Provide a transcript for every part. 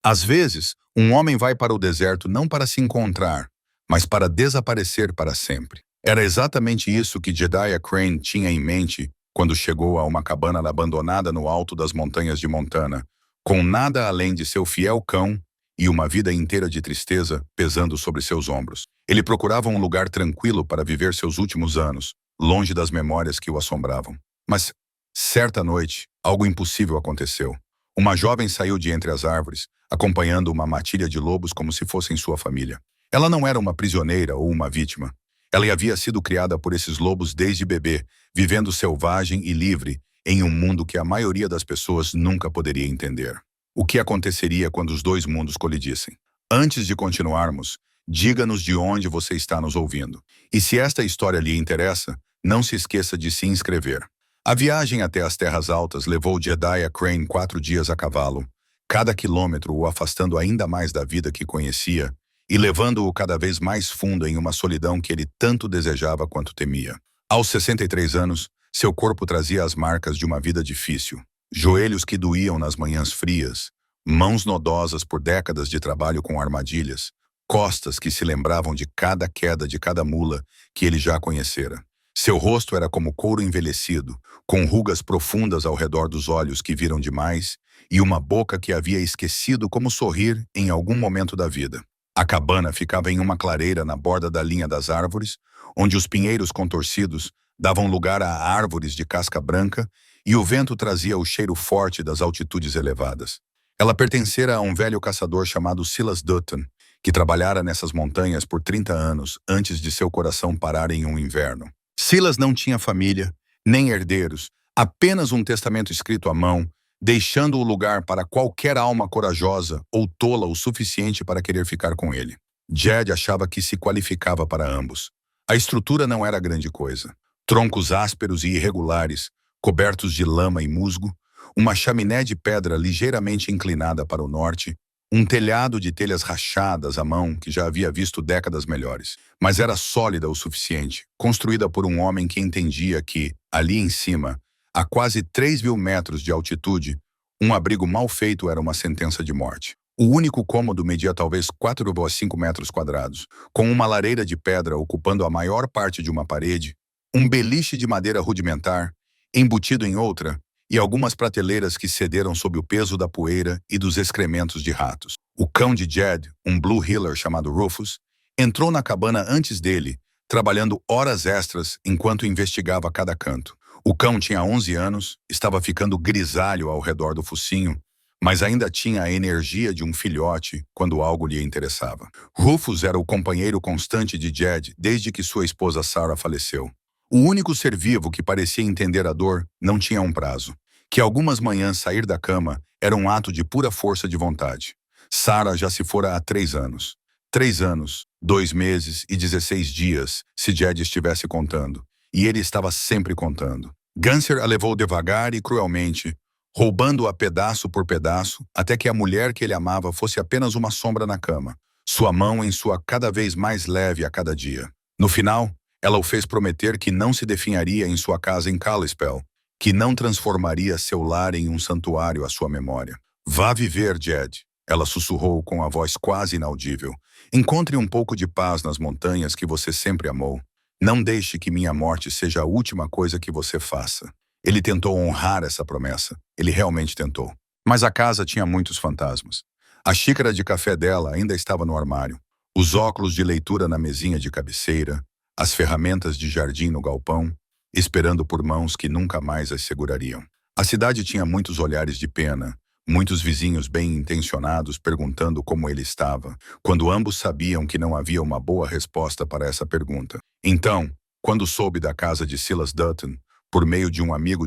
Às vezes, um homem vai para o deserto não para se encontrar, mas para desaparecer para sempre. Era exatamente isso que Jedediah Crane tinha em mente quando chegou a uma cabana abandonada no alto das montanhas de Montana, com nada além de seu fiel cão e uma vida inteira de tristeza pesando sobre seus ombros. Ele procurava um lugar tranquilo para viver seus últimos anos, longe das memórias que o assombravam. Mas, certa noite, algo impossível aconteceu. Uma jovem saiu de entre as árvores, acompanhando uma matilha de lobos como se fossem sua família. Ela não era uma prisioneira ou uma vítima. Ela havia sido criada por esses lobos desde bebê, vivendo selvagem e livre em um mundo que a maioria das pessoas nunca poderia entender. O que aconteceria quando os dois mundos colidissem? Antes de continuarmos, diga-nos de onde você está nos ouvindo. E se esta história lhe interessa, não se esqueça de se inscrever. A viagem até as Terras Altas levou Jedediah Crane 4 dias a cavalo, cada quilômetro o afastando ainda mais da vida que conhecia e levando-o cada vez mais fundo em uma solidão que ele tanto desejava quanto temia. Aos 63 anos, seu corpo trazia as marcas de uma vida difícil. Joelhos que doíam nas manhãs frias, mãos nodosas por décadas de trabalho com armadilhas, costas que se lembravam de cada queda de cada mula que ele já conhecera. Seu rosto era como couro envelhecido, com rugas profundas ao redor dos olhos que viram demais e uma boca que havia esquecido como sorrir em algum momento da vida. A cabana ficava em uma clareira na borda da linha das árvores, onde os pinheiros contorcidos davam lugar a árvores de casca branca e o vento trazia o cheiro forte das altitudes elevadas. Ela pertencera a um velho caçador chamado Silas Dutton, que trabalhara nessas montanhas por 30 anos antes de seu coração parar em um inverno. Silas não tinha família, nem herdeiros, apenas um testamento escrito à mão, deixando o lugar para qualquer alma corajosa ou tola o suficiente para querer ficar com ele. Jed achava que se qualificava para ambos. A estrutura não era grande coisa. Troncos ásperos e irregulares, cobertos de lama e musgo, uma chaminé de pedra ligeiramente inclinada para o norte, um telhado de telhas rachadas à mão que já havia visto décadas melhores. Mas era sólida o suficiente, construída por um homem que entendia que, ali em cima, a quase 3.000 metros de altitude, um abrigo mal feito era uma sentença de morte. O único cômodo media talvez 4,5 metros quadrados, com uma lareira de pedra ocupando a maior parte de uma parede, um beliche de madeira rudimentar, embutido em outra, e algumas prateleiras que cederam sob o peso da poeira e dos excrementos de ratos. O cão de Jed, um Blue Heeler chamado Rufus, entrou na cabana antes dele, trabalhando horas extras enquanto investigava cada canto. O cão tinha 11 anos, estava ficando grisalho ao redor do focinho, mas ainda tinha a energia de um filhote quando algo lhe interessava. Rufus era o companheiro constante de Jed desde que sua esposa Sarah faleceu. O único ser vivo que parecia entender a dor não tinha um prazo. Que algumas manhãs sair da cama era um ato de pura força de vontade. Sarah já se fora há 3 anos. 3 anos, 2 meses e 16 dias, se Jed estivesse contando. E ele estava sempre contando. Ganser a levou devagar e cruelmente, roubando-a pedaço por pedaço, até que a mulher que ele amava fosse apenas uma sombra na cama, sua mão em sua cada vez mais leve a cada dia. No final, ela o fez prometer que não se definharia em sua casa em Kalispell, que não transformaria seu lar em um santuário à sua memória. Vá viver, Jed, ela sussurrou com a voz quase inaudível. Encontre um pouco de paz nas montanhas que você sempre amou. Não deixe que minha morte seja a última coisa que você faça. Ele tentou honrar essa promessa. Ele realmente tentou. Mas a casa tinha muitos fantasmas. A xícara de café dela ainda estava no armário. Os óculos de leitura na mesinha de cabeceira. As ferramentas de jardim no galpão, esperando por mãos que nunca mais as segurariam. A cidade tinha muitos olhares de pena, muitos vizinhos bem-intencionados perguntando como ele estava, quando ambos sabiam que não havia uma boa resposta para essa pergunta. Então, quando soube da casa de Silas Dutton, por meio de um amigo,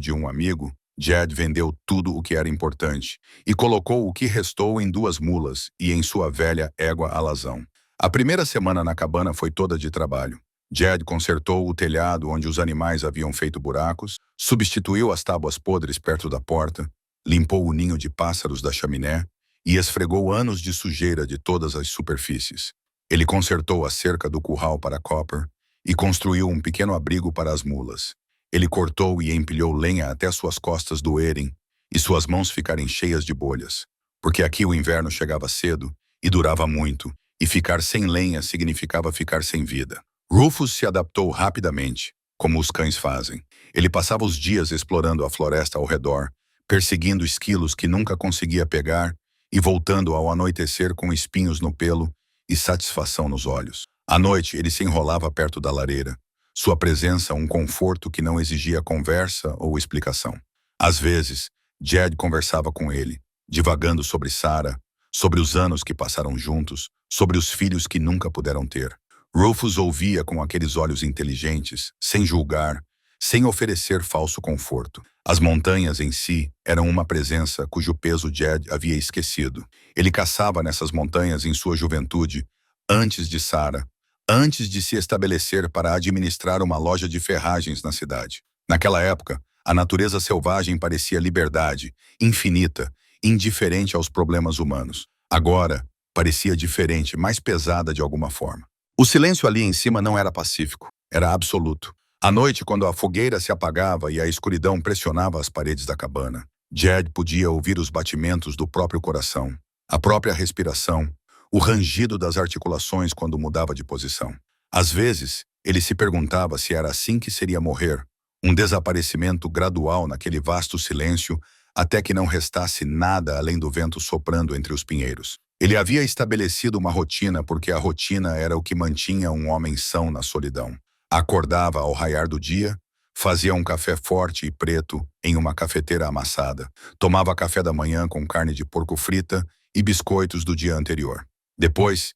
Jed vendeu tudo o que era importante e colocou o que restou em 2 mulas e em sua velha égua alazão. A primeira semana na cabana foi toda de trabalho. Jed consertou o telhado onde os animais haviam feito buracos, substituiu as tábuas podres perto da porta, limpou o ninho de pássaros da chaminé e esfregou anos de sujeira de todas as superfícies. Ele consertou a cerca do curral para Copper e construiu um pequeno abrigo para as mulas. Ele cortou e empilhou lenha até suas costas doerem e suas mãos ficarem cheias de bolhas. porque aqui o inverno chegava cedo e durava muito, e ficar sem lenha significava ficar sem vida. Rufus se adaptou rapidamente, como os cães fazem. Ele passava os dias explorando a floresta ao redor, perseguindo esquilos que nunca conseguia pegar e voltando ao anoitecer com espinhos no pelo e satisfação nos olhos. À noite, ele se enrolava perto da lareira, sua presença um conforto que não exigia conversa ou explicação. Às vezes, Jed conversava com ele, divagando sobre Sarah, sobre os anos que passaram juntos, sobre os filhos que nunca puderam ter. Rufus ouvia com aqueles olhos inteligentes, sem julgar, sem oferecer falso conforto. As montanhas em si eram uma presença cujo peso Jed havia esquecido. Ele caçava nessas montanhas em sua juventude, antes de Sarah, antes de se estabelecer para administrar uma loja de ferragens na cidade. Naquela época, a natureza selvagem parecia liberdade, infinita, indiferente aos problemas humanos. Agora, parecia diferente, mais pesada de alguma forma. O silêncio ali em cima não era pacífico, era absoluto. À noite, quando a fogueira se apagava e a escuridão pressionava as paredes da cabana, Jed podia ouvir os batimentos do próprio coração, a própria respiração, o rangido das articulações quando mudava de posição. Às vezes, ele se perguntava se era assim que seria morrer, um desaparecimento gradual naquele vasto silêncio, até que não restasse nada além do vento soprando entre os pinheiros. Ele havia estabelecido uma rotina porque a rotina era o que mantinha um homem são na solidão. Acordava ao raiar do dia, fazia um café forte e preto em uma cafeteira amassada, tomava café da manhã com carne de porco frita e biscoitos do dia anterior. Depois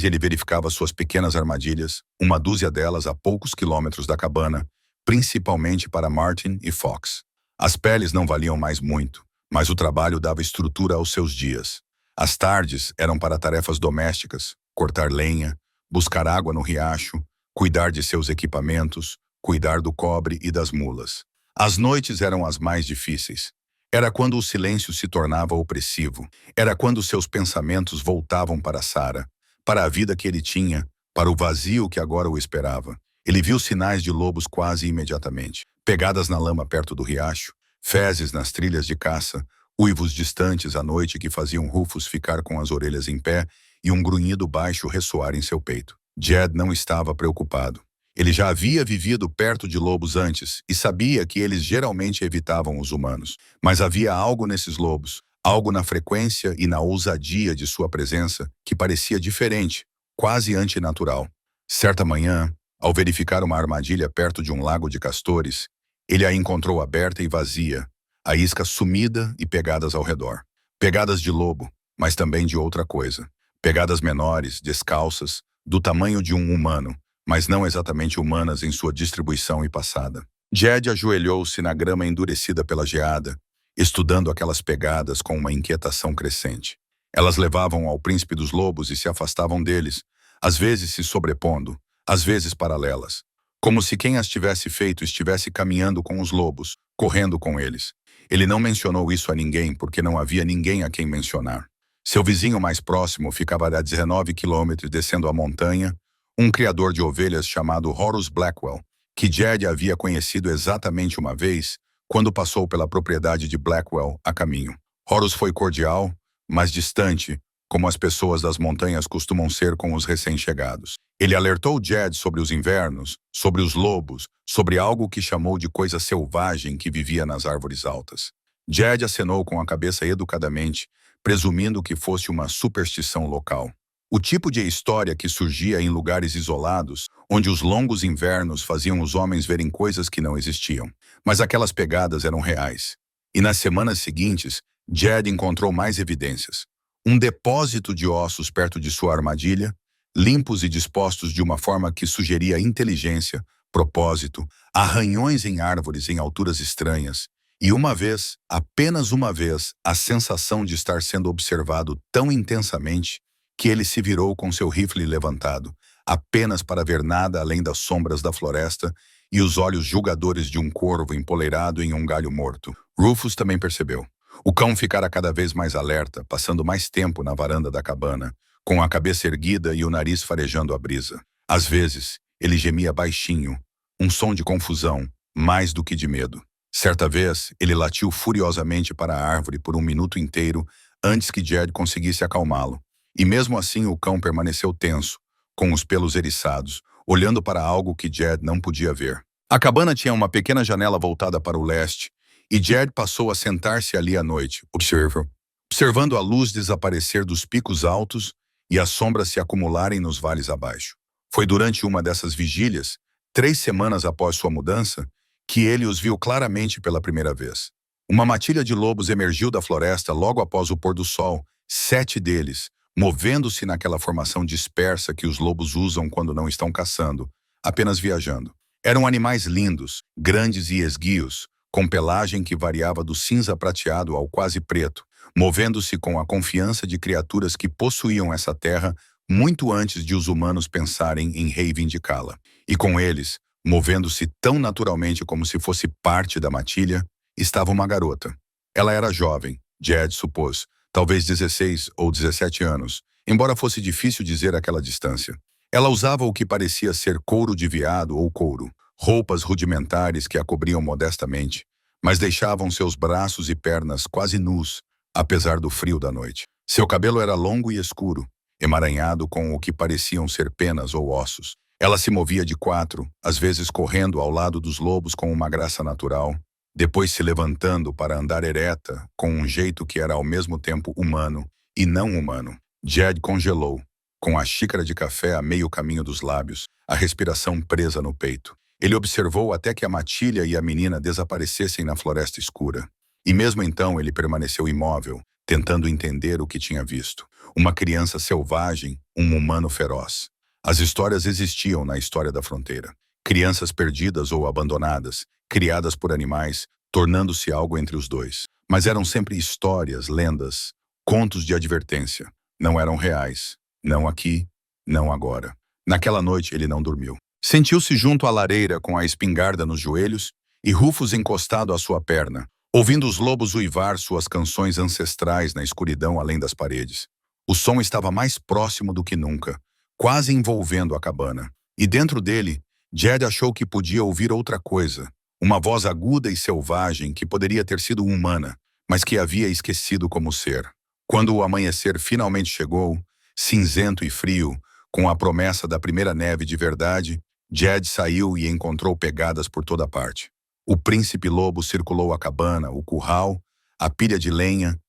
ele verificava suas pequenas armadilhas, uma dúzia delas a poucos quilômetros da cabana, principalmente para Martin e Fox. As peles não valiam mais muito, mas o trabalho dava estrutura aos seus dias. As tardes eram para tarefas domésticas, cortar lenha, buscar água no riacho, cuidar de seus equipamentos, cuidar do cobre e das mulas. As noites eram as mais difíceis. Era quando o silêncio se tornava opressivo. Era quando seus pensamentos voltavam para Sarah, para a vida que ele tinha, para o vazio que agora o esperava. Ele viu sinais de lobos quase imediatamente. Pegadas na lama perto do riacho, fezes nas trilhas de caça, uivos distantes à noite que faziam Rufus ficar com as orelhas em pé e um grunhido baixo ressoar em seu peito. Jed não estava preocupado. Ele já havia vivido perto de lobos antes e sabia que eles geralmente evitavam os humanos. Mas havia algo nesses lobos, algo na frequência e na ousadia de sua presença que parecia diferente, quase antinatural. Certa manhã, ao verificar uma armadilha perto de um lago de castores, ele a encontrou aberta e vazia, a isca sumida e pegadas ao redor. Pegadas de lobo, mas também de outra coisa. Pegadas menores, descalças, do tamanho de um humano, mas não exatamente humanas em sua distribuição e passada. Jed ajoelhou-se na grama endurecida pela geada, estudando aquelas pegadas com uma inquietação crescente. Elas levavam ao príncipe dos lobos e se afastavam deles, às vezes se sobrepondo, às vezes paralelas, como se quem as tivesse feito estivesse caminhando com os lobos, correndo com eles. Ele não mencionou isso a ninguém porque não havia ninguém a quem mencionar. Seu vizinho mais próximo ficava a 19 quilômetros descendo a montanha, um criador de ovelhas chamado Horus Blackwell, que Jed havia conhecido exatamente uma vez quando passou pela propriedade de Blackwell a caminho. Horus foi cordial, mas distante, como as pessoas das montanhas costumam ser com os recém-chegados. Ele alertou Jed sobre os invernos, sobre os lobos, sobre algo que chamou de coisa selvagem que vivia nas árvores altas. Jed acenou com a cabeça educadamente, presumindo que fosse uma superstição local. O tipo de história que surgia em lugares isolados, onde os longos invernos faziam os homens verem coisas que não existiam. Mas aquelas pegadas eram reais. E nas semanas seguintes, Jed encontrou mais evidências. Um depósito de ossos perto de sua armadilha, limpos e dispostos de uma forma que sugeria inteligência, propósito, arranhões em árvores em alturas estranhas, e uma vez, apenas uma vez, a sensação de estar sendo observado tão intensamente que ele se virou com seu rifle levantado, apenas para ver nada além das sombras da floresta e os olhos julgadores de um corvo empoleirado em um galho morto. Rufus também percebeu. O cão ficara cada vez mais alerta, passando mais tempo na varanda da cabana, com a cabeça erguida e o nariz farejando a brisa. Às vezes, ele gemia baixinho, um som de confusão, mais do que de medo. Certa vez, ele latiu furiosamente para a árvore por um minuto inteiro antes que Jed conseguisse acalmá-lo. E mesmo assim o cão permaneceu tenso, com os pelos eriçados, olhando para algo que Jed não podia ver. A cabana tinha uma pequena janela voltada para o leste, e Jed passou a sentar-se ali à noite, observando a luz desaparecer dos picos altos e as sombras se acumularem nos vales abaixo. Foi durante uma dessas vigílias, 3 semanas após sua mudança, que ele os viu claramente pela primeira vez. Uma matilha de lobos emergiu da floresta logo após o pôr do sol, 7 deles, movendo-se naquela formação dispersa que os lobos usam quando não estão caçando, apenas viajando. Eram animais lindos, grandes e esguios, com pelagem que variava do cinza prateado ao quase preto, movendo-se com a confiança de criaturas que possuíam essa terra muito antes de os humanos pensarem em reivindicá-la. E com eles, movendo-se tão naturalmente como se fosse parte da matilha, estava uma garota. Ela era jovem, Jed supôs, talvez 16 ou 17 anos, embora fosse difícil dizer aquela distância. Ela usava o que parecia ser couro de veado ou couro, roupas rudimentares que a cobriam modestamente, mas deixavam seus braços e pernas quase nus, apesar do frio da noite. Seu cabelo era longo e escuro, emaranhado com o que pareciam ser penas ou ossos. Ela se movia de 4, às vezes correndo ao lado dos lobos com uma graça natural, depois se levantando para andar ereta, com um jeito que era ao mesmo tempo humano e não humano. Jed congelou, com a xícara de café a meio caminho dos lábios, a respiração presa no peito. Ele observou até que a matilha e a menina desaparecessem na floresta escura. E mesmo então ele permaneceu imóvel, tentando entender o que tinha visto. Uma criança selvagem, um humano feroz. As histórias existiam na história da fronteira. Crianças perdidas ou abandonadas, criadas por animais, tornando-se algo entre os dois. Mas eram sempre histórias, lendas, contos de advertência. Não eram reais. Não aqui, não agora. Naquela noite ele não dormiu. Sentiu-se junto à lareira com a espingarda nos joelhos e Rufus encostado à sua perna, ouvindo os lobos uivar suas canções ancestrais na escuridão além das paredes. O som estava mais próximo do que nunca, quase envolvendo a cabana. E dentro dele, Jed achou que podia ouvir outra coisa, uma voz aguda e selvagem que poderia ter sido humana, mas que havia esquecido como ser. Quando o amanhecer finalmente chegou, cinzento e frio, com a promessa da primeira neve de verdade, Jed saiu e encontrou pegadas por toda parte. O príncipe lobo circulou a cabana, o curral, a pilha de lenha,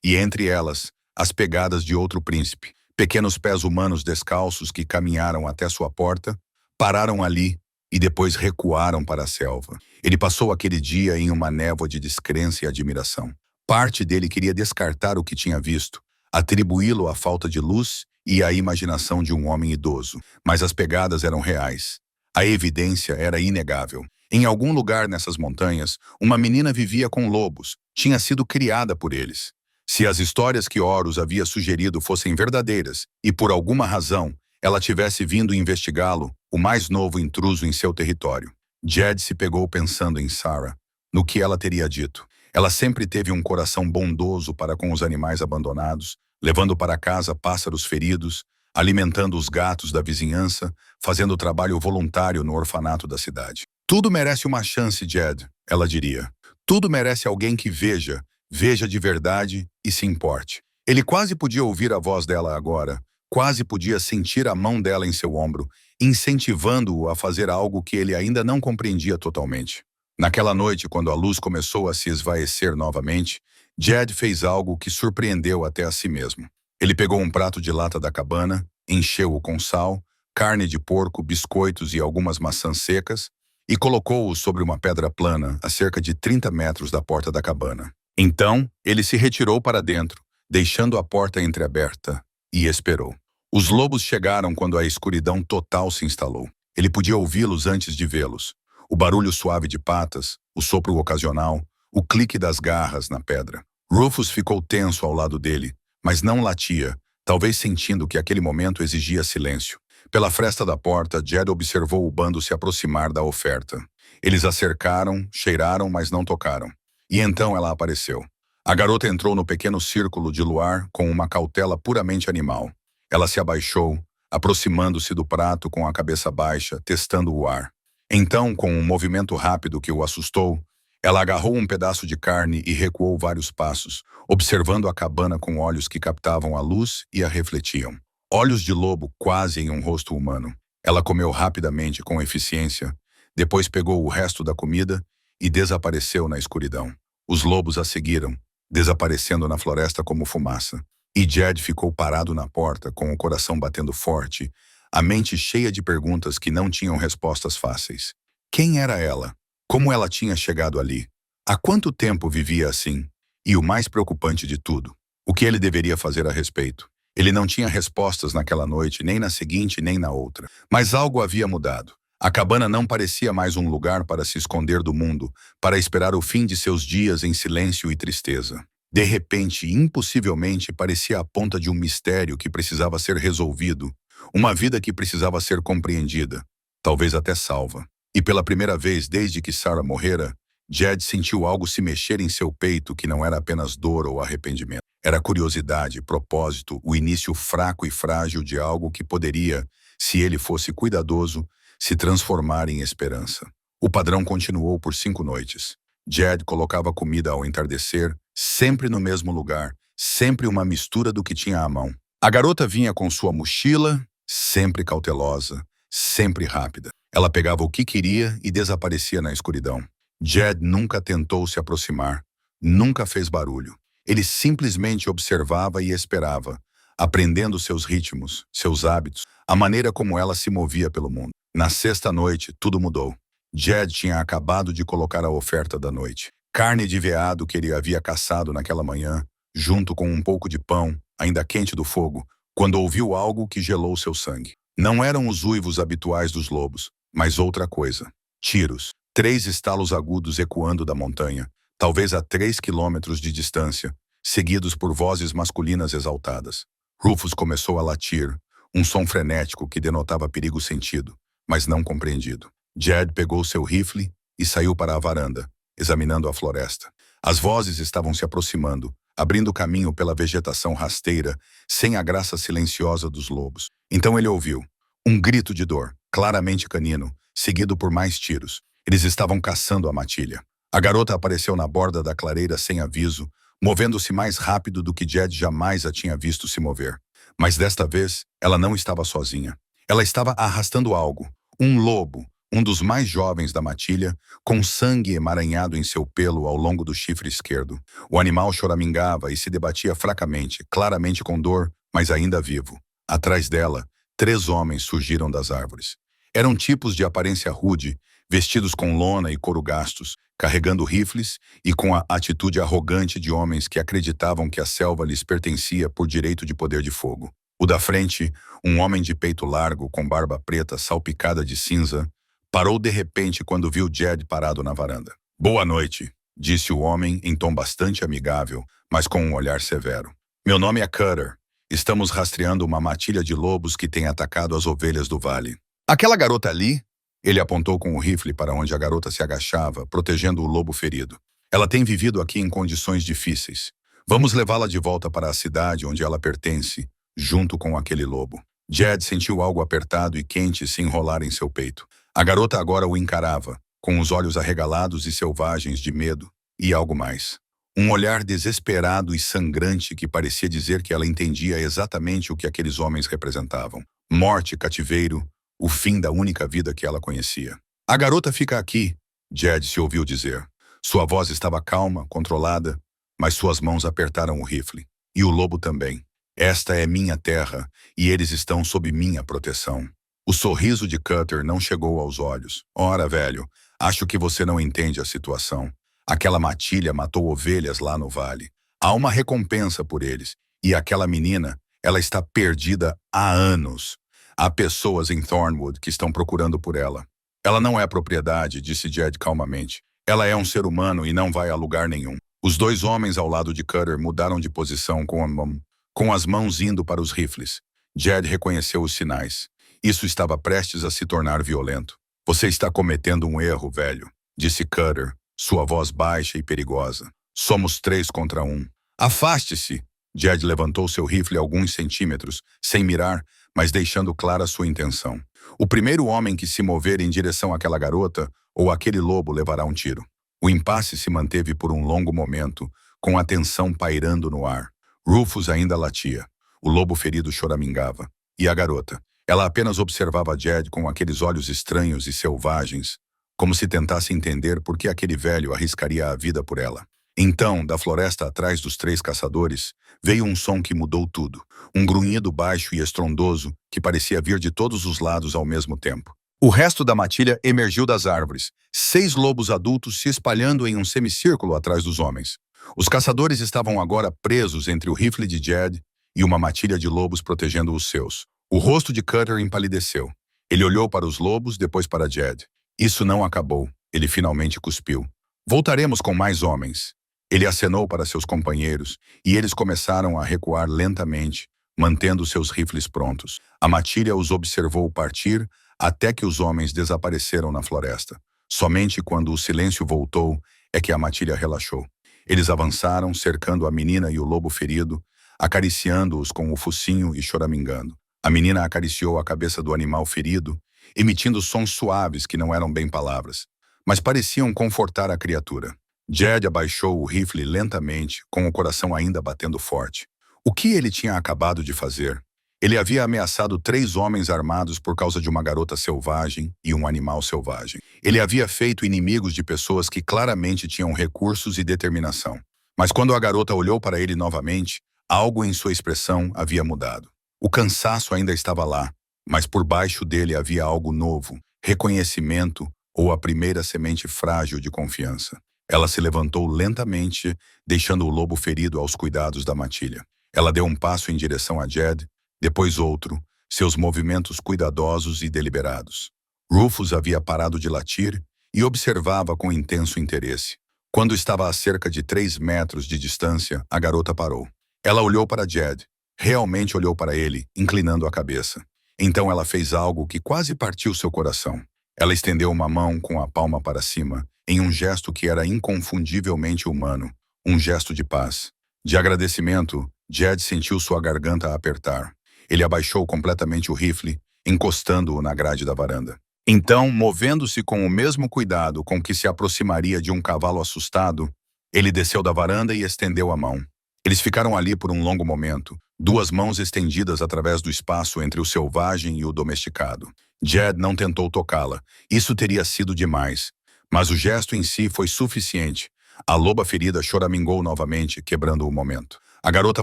e entre elas, as pegadas de outro príncipe. Pequenos pés humanos descalços que caminharam até sua porta, pararam ali e depois recuaram para a selva. Ele passou aquele dia em uma névoa de descrença e admiração. Parte dele queria descartar o que tinha visto, atribuí-lo à falta de luz e à imaginação de um homem idoso, mas as pegadas eram reais. A evidência era inegável. Em algum lugar nessas montanhas, uma menina vivia com lobos, tinha sido criada por eles. Se as histórias que Horus havia sugerido fossem verdadeiras, e por alguma razão ela tivesse vindo investigá-lo, o mais novo intruso em seu território. Jed se pegou pensando em Sarah, no que ela teria dito. Ela sempre teve um coração bondoso para com os animais abandonados, levando para casa pássaros feridos, alimentando os gatos da vizinhança, fazendo trabalho voluntário no orfanato da cidade. Tudo merece uma chance, Jed, ela diria. Tudo merece alguém que veja de verdade e se importe. Ele quase podia ouvir a voz dela agora, quase podia sentir a mão dela em seu ombro, incentivando-o a fazer algo que ele ainda não compreendia totalmente. Naquela noite, quando a luz começou a se esvaecer novamente, Jed fez algo que surpreendeu até a si mesmo. Ele pegou um prato de lata da cabana, encheu-o com sal, carne de porco, biscoitos e algumas maçãs secas, e colocou-o sobre uma pedra plana a cerca de 30 metros da porta da cabana. Então, ele se retirou para dentro, deixando a porta entreaberta, e esperou. Os lobos chegaram quando a escuridão total se instalou. Ele podia ouvi-los antes de vê-los. O barulho suave de patas, o sopro ocasional, o clique das garras na pedra. Rufus ficou tenso ao lado dele, mas não latia, talvez sentindo que aquele momento exigia silêncio. Pela fresta da porta, Jed observou o bando se aproximar da oferta. Eles a cercaram, cheiraram, mas não tocaram. E então ela apareceu. A garota entrou no pequeno círculo de luar com uma cautela puramente animal. Ela se abaixou, aproximando-se do prato com a cabeça baixa, testando o ar. Então, com um movimento rápido que o assustou, Ela agarrou um pedaço de carne e recuou vários passos, observando a cabana com olhos que captavam a luz e a refletiam. Olhos de lobo quase em um rosto humano. Ela comeu rapidamente com eficiência, depois pegou o resto da comida e desapareceu na escuridão. Os lobos a seguiram, desaparecendo na floresta como fumaça. E Jed ficou parado na porta, com o coração batendo forte, a mente cheia de perguntas que não tinham respostas fáceis. Quem era ela? Como ela tinha chegado ali? Há quanto tempo vivia assim? E o mais preocupante de tudo, o que ele deveria fazer a respeito? Ele não tinha respostas naquela noite, nem na seguinte, nem na outra. Mas algo havia mudado. A cabana não parecia mais um lugar para se esconder do mundo, para esperar o fim de seus dias em silêncio e tristeza. De repente, impossivelmente, parecia a ponta de um mistério que precisava ser resolvido, uma vida que precisava ser compreendida, talvez até salva. E pela primeira vez desde que Sarah morrera, Jed sentiu algo se mexer em seu peito que não era apenas dor ou arrependimento. Era curiosidade, propósito, o início fraco e frágil de algo que poderia, se ele fosse cuidadoso, se transformar em esperança. O padrão continuou por 5 noites. Jed colocava comida ao entardecer, sempre no mesmo lugar, sempre uma mistura do que tinha à mão. A garota vinha com sua mochila, sempre cautelosa, sempre rápida. Ela pegava o que queria e desaparecia na escuridão. Jed nunca tentou se aproximar, nunca fez barulho. Ele simplesmente observava e esperava, aprendendo seus ritmos, seus hábitos, a maneira como ela se movia pelo mundo. Na sexta noite, tudo mudou. Jed tinha acabado de colocar a oferta da noite. Carne de veado que ele havia caçado naquela manhã, junto com um pouco de pão, ainda quente do fogo, quando ouviu algo que gelou seu sangue. Não eram os uivos habituais dos lobos, mas outra coisa. Tiros. 3 estalos agudos ecoando da montanha, talvez a 3 quilômetros de distância, seguidos por vozes masculinas exaltadas. Rufus começou a latir, um som frenético que denotava perigo sentido, mas não compreendido. Jed pegou seu rifle e saiu para a varanda, examinando a floresta. As vozes estavam se aproximando, abrindo caminho pela vegetação rasteira, sem a graça silenciosa dos lobos. Então ele ouviu um grito de dor, claramente canino, seguido por mais tiros. Eles estavam caçando a matilha. A garota apareceu na borda da clareira sem aviso, movendo-se mais rápido do que Jed jamais a tinha visto se mover. Mas desta vez, ela não estava sozinha. Ela estava arrastando algo, um lobo, um dos mais jovens da matilha, com sangue emaranhado em seu pelo ao longo do chifre esquerdo. O animal choramingava e se debatia fracamente, claramente com dor, mas ainda vivo. Atrás dela, 3 homens surgiram das árvores. Eram tipos de aparência rude, vestidos com lona e couro gastos, carregando rifles e com a atitude arrogante de homens que acreditavam que a selva lhes pertencia por direito de poder de fogo. O da frente, um homem de peito largo, com barba preta salpicada de cinza, parou de repente quando viu Jed parado na varanda. "Boa noite", disse o homem em tom bastante amigável, mas com um olhar severo. "Meu nome é Cutter. Estamos rastreando uma matilha de lobos que tem atacado as ovelhas do vale." "Aquela garota ali?" Ele apontou com o rifle para onde a garota se agachava, protegendo o lobo ferido. "Ela tem vivido aqui em condições difíceis. Vamos levá-la de volta para a cidade onde ela pertence, junto com aquele lobo." Jed sentiu algo apertado e quente se enrolar em seu peito. A garota agora o encarava, com os olhos arregalados e selvagens de medo, e algo mais. Um olhar desesperado e sangrante que parecia dizer que ela entendia exatamente o que aqueles homens representavam. Morte, cativeiro, o fim da única vida que ela conhecia. "A garota fica aqui", Jed se ouviu dizer. Sua voz estava calma, controlada, mas suas mãos apertaram o rifle. "E o lobo também. Esta é minha terra, e eles estão sob minha proteção." O sorriso de Cutter não chegou aos olhos. "Ora, velho, acho que você não entende a situação. Aquela matilha matou ovelhas lá no vale. Há uma recompensa por eles. E aquela menina, ela está perdida há anos. Há pessoas em Thornwood que estão procurando por ela." "Ela não é propriedade", disse Jed calmamente. "Ela é um ser humano e não vai a lugar nenhum." Os 2 homens ao lado de Cutter mudaram de posição com as mãos indo para os rifles. Jed reconheceu os sinais. Isso estava prestes a se tornar violento. "Você está cometendo um erro, velho", disse Cutter, sua voz baixa e perigosa. "Somos 3 contra 1. Afaste-se." Jed levantou seu rifle alguns centímetros, sem mirar, mas deixando clara sua intenção. O primeiro homem que se mover em direção àquela garota ou aquele lobo levará um tiro. O impasse se manteve por um longo momento, com a tensão pairando no ar. Rufus ainda latia. O lobo ferido choramingava. E a garota? Ela apenas observava Jed com aqueles olhos estranhos e selvagens, como se tentasse entender por que aquele velho arriscaria a vida por ela. Então, da floresta atrás dos 3 caçadores, veio um som que mudou tudo. Um grunhido baixo e estrondoso que parecia vir de todos os lados ao mesmo tempo. O resto da matilha emergiu das árvores, 6 lobos adultos se espalhando em um semicírculo atrás dos homens. Os caçadores estavam agora presos entre o rifle de Jed e uma matilha de lobos protegendo os seus. O rosto de Cutter empalideceu. Ele olhou para os lobos, depois para Jed. Isso não acabou. Ele finalmente cuspiu. Voltaremos com mais homens. Ele acenou para seus companheiros e eles começaram a recuar lentamente, mantendo seus rifles prontos. A matilha os observou partir até que os homens desapareceram na floresta. Somente quando o silêncio voltou é que a matilha relaxou. Eles avançaram, cercando a menina e o lobo ferido, acariciando-os com o focinho e choramingando. A menina acariciou a cabeça do animal ferido, emitindo sons suaves que não eram bem palavras, mas pareciam confortar a criatura. Jed abaixou o rifle lentamente, com o coração ainda batendo forte. O que ele tinha acabado de fazer? Ele havia ameaçado 3 homens armados por causa de uma garota selvagem e um animal selvagem. Ele havia feito inimigos de pessoas que claramente tinham recursos e determinação. Mas quando a garota olhou para ele novamente, algo em sua expressão havia mudado. O cansaço ainda estava lá, mas por baixo dele havia algo novo, reconhecimento ou a primeira semente frágil de confiança. Ela se levantou lentamente, deixando o lobo ferido aos cuidados da matilha. Ela deu um passo em direção a Jed, depois outro, seus movimentos cuidadosos e deliberados. Rufus havia parado de latir e observava com intenso interesse. Quando estava a cerca de 3 metros de distância, a garota parou. Ela olhou para Jed, realmente olhou para ele, inclinando a cabeça. Então ela fez algo que quase partiu seu coração. Ela estendeu uma mão com a palma para cima, em um gesto que era inconfundivelmente humano, um gesto de paz. De agradecimento, Jed sentiu sua garganta apertar. Ele abaixou completamente o rifle, encostando-o na grade da varanda. Então, movendo-se com o mesmo cuidado com que se aproximaria de um cavalo assustado, ele desceu da varanda e estendeu a mão. Eles ficaram ali por um longo momento, 2 mãos estendidas através do espaço entre o selvagem e o domesticado. Jed não tentou tocá-la, isso teria sido demais. Mas o gesto em si foi suficiente. A loba ferida choramingou novamente, quebrando o momento. A garota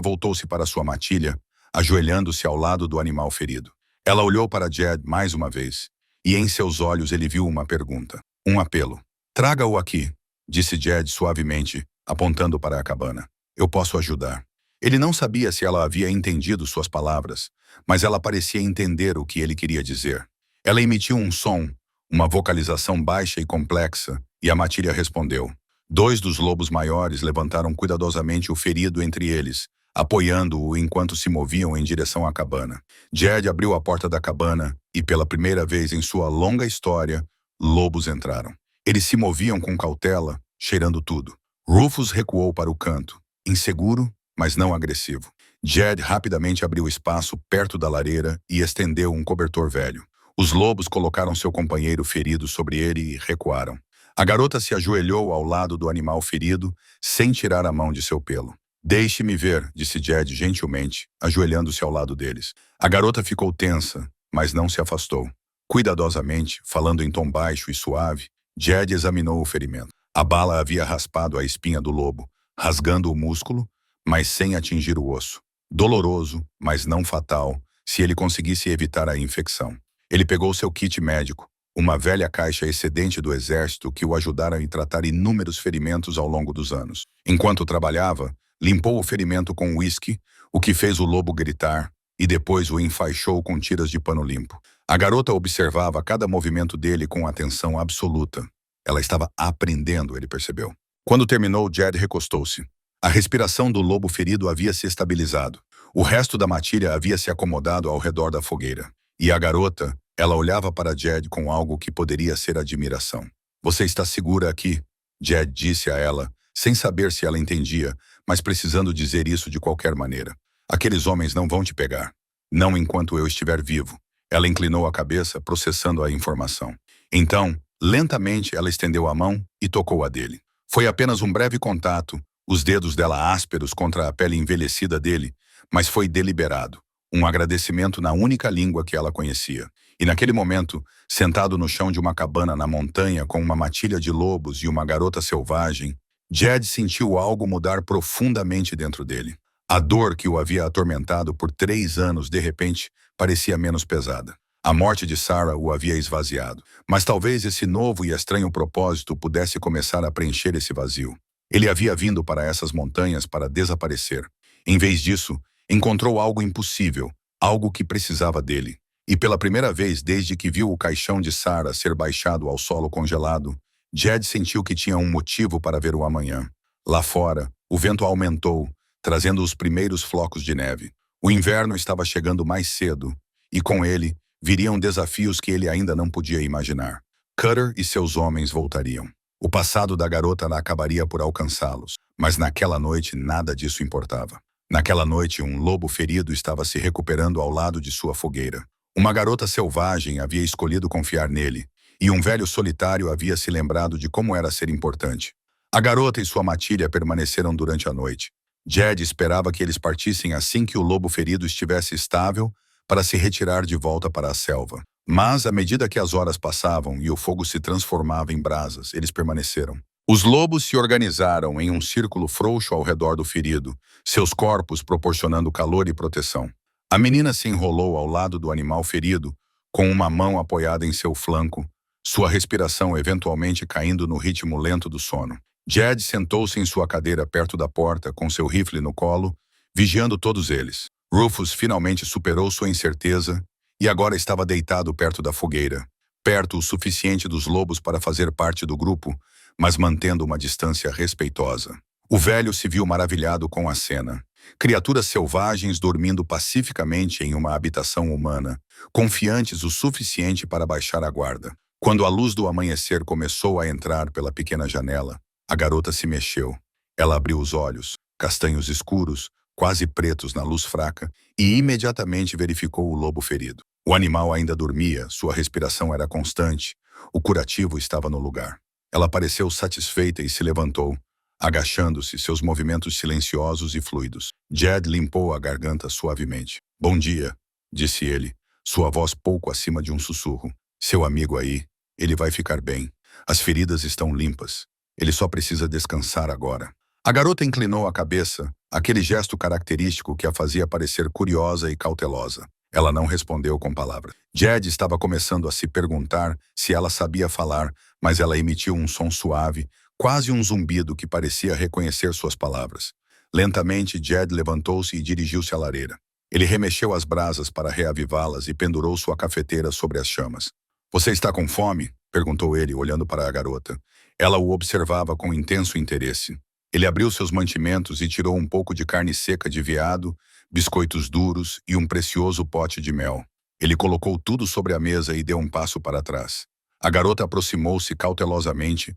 voltou-se para sua matilha, ajoelhando-se ao lado do animal ferido. Ela olhou para Jed mais uma vez, e em seus olhos ele viu uma pergunta, um apelo. "Traga-o aqui", disse Jed suavemente, apontando para a cabana. "Eu posso ajudar." Ele não sabia se ela havia entendido suas palavras, mas ela parecia entender o que ele queria dizer. Ela emitiu um som, uma vocalização baixa e complexa, e a matilha respondeu. 2 dos lobos maiores levantaram cuidadosamente o ferido entre eles, apoiando-o enquanto se moviam em direção à cabana. Jed abriu a porta da cabana e, pela primeira vez em sua longa história, lobos entraram. Eles se moviam com cautela, cheirando tudo. Rufus recuou para o canto, inseguro, mas não agressivo. Jed rapidamente abriu espaço perto da lareira e estendeu um cobertor velho. Os lobos colocaram seu companheiro ferido sobre ele e recuaram. A garota se ajoelhou ao lado do animal ferido, sem tirar a mão de seu pelo. "Deixe-me ver", disse Jed gentilmente, ajoelhando-se ao lado deles. A garota ficou tensa, mas não se afastou. Cuidadosamente, falando em tom baixo e suave, Jed examinou o ferimento. A bala havia raspado a espinha do lobo, rasgando o músculo, mas sem atingir o osso. Doloroso, mas não fatal, se ele conseguisse evitar a infecção. Ele pegou seu kit médico, uma velha caixa excedente do exército que o ajudara em tratar inúmeros ferimentos ao longo dos anos. Enquanto trabalhava, limpou o ferimento com uísque, o que fez o lobo gritar, e depois o enfaixou com tiras de pano limpo. A garota observava cada movimento dele com atenção absoluta. Ela estava aprendendo, ele percebeu. Quando terminou, Jed recostou-se. A respiração do lobo ferido havia se estabilizado. O resto da matilha havia se acomodado ao redor da fogueira. E a garota, ela olhava para Jed com algo que poderia ser admiração. "Você está segura aqui?" Jed disse a ela, sem saber se ela entendia, mas precisando dizer isso de qualquer maneira. "Aqueles homens não vão te pegar. Não enquanto eu estiver vivo." Ela inclinou a cabeça, processando a informação. Então, lentamente, ela estendeu a mão e tocou a dele. Foi apenas um breve contato, os dedos dela ásperos contra a pele envelhecida dele, mas foi deliberado. Um agradecimento na única língua que ela conhecia. E naquele momento, sentado no chão de uma cabana na montanha com uma matilha de lobos e uma garota selvagem, Jed sentiu algo mudar profundamente dentro dele. A dor que o havia atormentado por 3 anos, de repente, parecia menos pesada. A morte de Sarah o havia esvaziado, mas talvez esse novo e estranho propósito pudesse começar a preencher esse vazio. Ele havia vindo para essas montanhas para desaparecer. Em vez disso, encontrou algo impossível, algo que precisava dele. E pela primeira vez desde que viu o caixão de Sarah ser baixado ao solo congelado, Jed sentiu que tinha um motivo para ver o amanhã. Lá fora, o vento aumentou, trazendo os primeiros flocos de neve. O inverno estava chegando mais cedo, e com ele, viriam desafios que ele ainda não podia imaginar. Cutter e seus homens voltariam. O passado da garota acabaria por alcançá-los, mas naquela noite nada disso importava. Naquela noite, um lobo ferido estava se recuperando ao lado de sua fogueira. Uma garota selvagem havia escolhido confiar nele, e um velho solitário havia se lembrado de como era ser importante. A garota e sua matilha permaneceram durante a noite. Jed esperava que eles partissem assim que o lobo ferido estivesse estável para se retirar de volta para a selva. Mas, à medida que as horas passavam e o fogo se transformava em brasas, eles permaneceram. Os lobos se organizaram em um círculo frouxo ao redor do ferido, seus corpos proporcionando calor e proteção. A menina se enrolou ao lado do animal ferido, com uma mão apoiada em seu flanco, sua respiração eventualmente caindo no ritmo lento do sono. Jed sentou-se em sua cadeira perto da porta, com seu rifle no colo, vigiando todos eles. Rufus finalmente superou sua incerteza e agora estava deitado perto da fogueira, perto o suficiente dos lobos para fazer parte do grupo, mas mantendo uma distância respeitosa. O velho se viu maravilhado com a cena. Criaturas selvagens dormindo pacificamente em uma habitação humana, confiantes o suficiente para baixar a guarda. Quando a luz do amanhecer começou a entrar pela pequena janela, a garota se mexeu. Ela abriu os olhos, castanhos escuros, quase pretos na luz fraca, e imediatamente verificou o lobo ferido. O animal ainda dormia, sua respiração era constante, o curativo estava no lugar. Ela pareceu satisfeita e se levantou, agachando-se, seus movimentos silenciosos e fluidos. Jed limpou a garganta suavemente. "Bom dia", disse ele, sua voz pouco acima de um sussurro. "Seu amigo aí, ele vai ficar bem. As feridas estão limpas. Ele só precisa descansar agora." A garota inclinou a cabeça, aquele gesto característico que a fazia parecer curiosa e cautelosa. Ela não respondeu com palavras. Jed estava começando a se perguntar se ela sabia falar, mas ela emitiu um som suave, quase um zumbido que parecia reconhecer suas palavras. Lentamente, Jed levantou-se e dirigiu-se à lareira. Ele remexeu as brasas para reavivá-las e pendurou sua cafeteira sobre as chamas. "Você está com fome?" perguntou ele, olhando para a garota. Ela o observava com intenso interesse. Ele abriu seus mantimentos e tirou um pouco de carne seca de veado, biscoitos duros e um precioso pote de mel. Ele colocou tudo sobre a mesa e deu um passo para trás. A garota aproximou-se cautelosamente,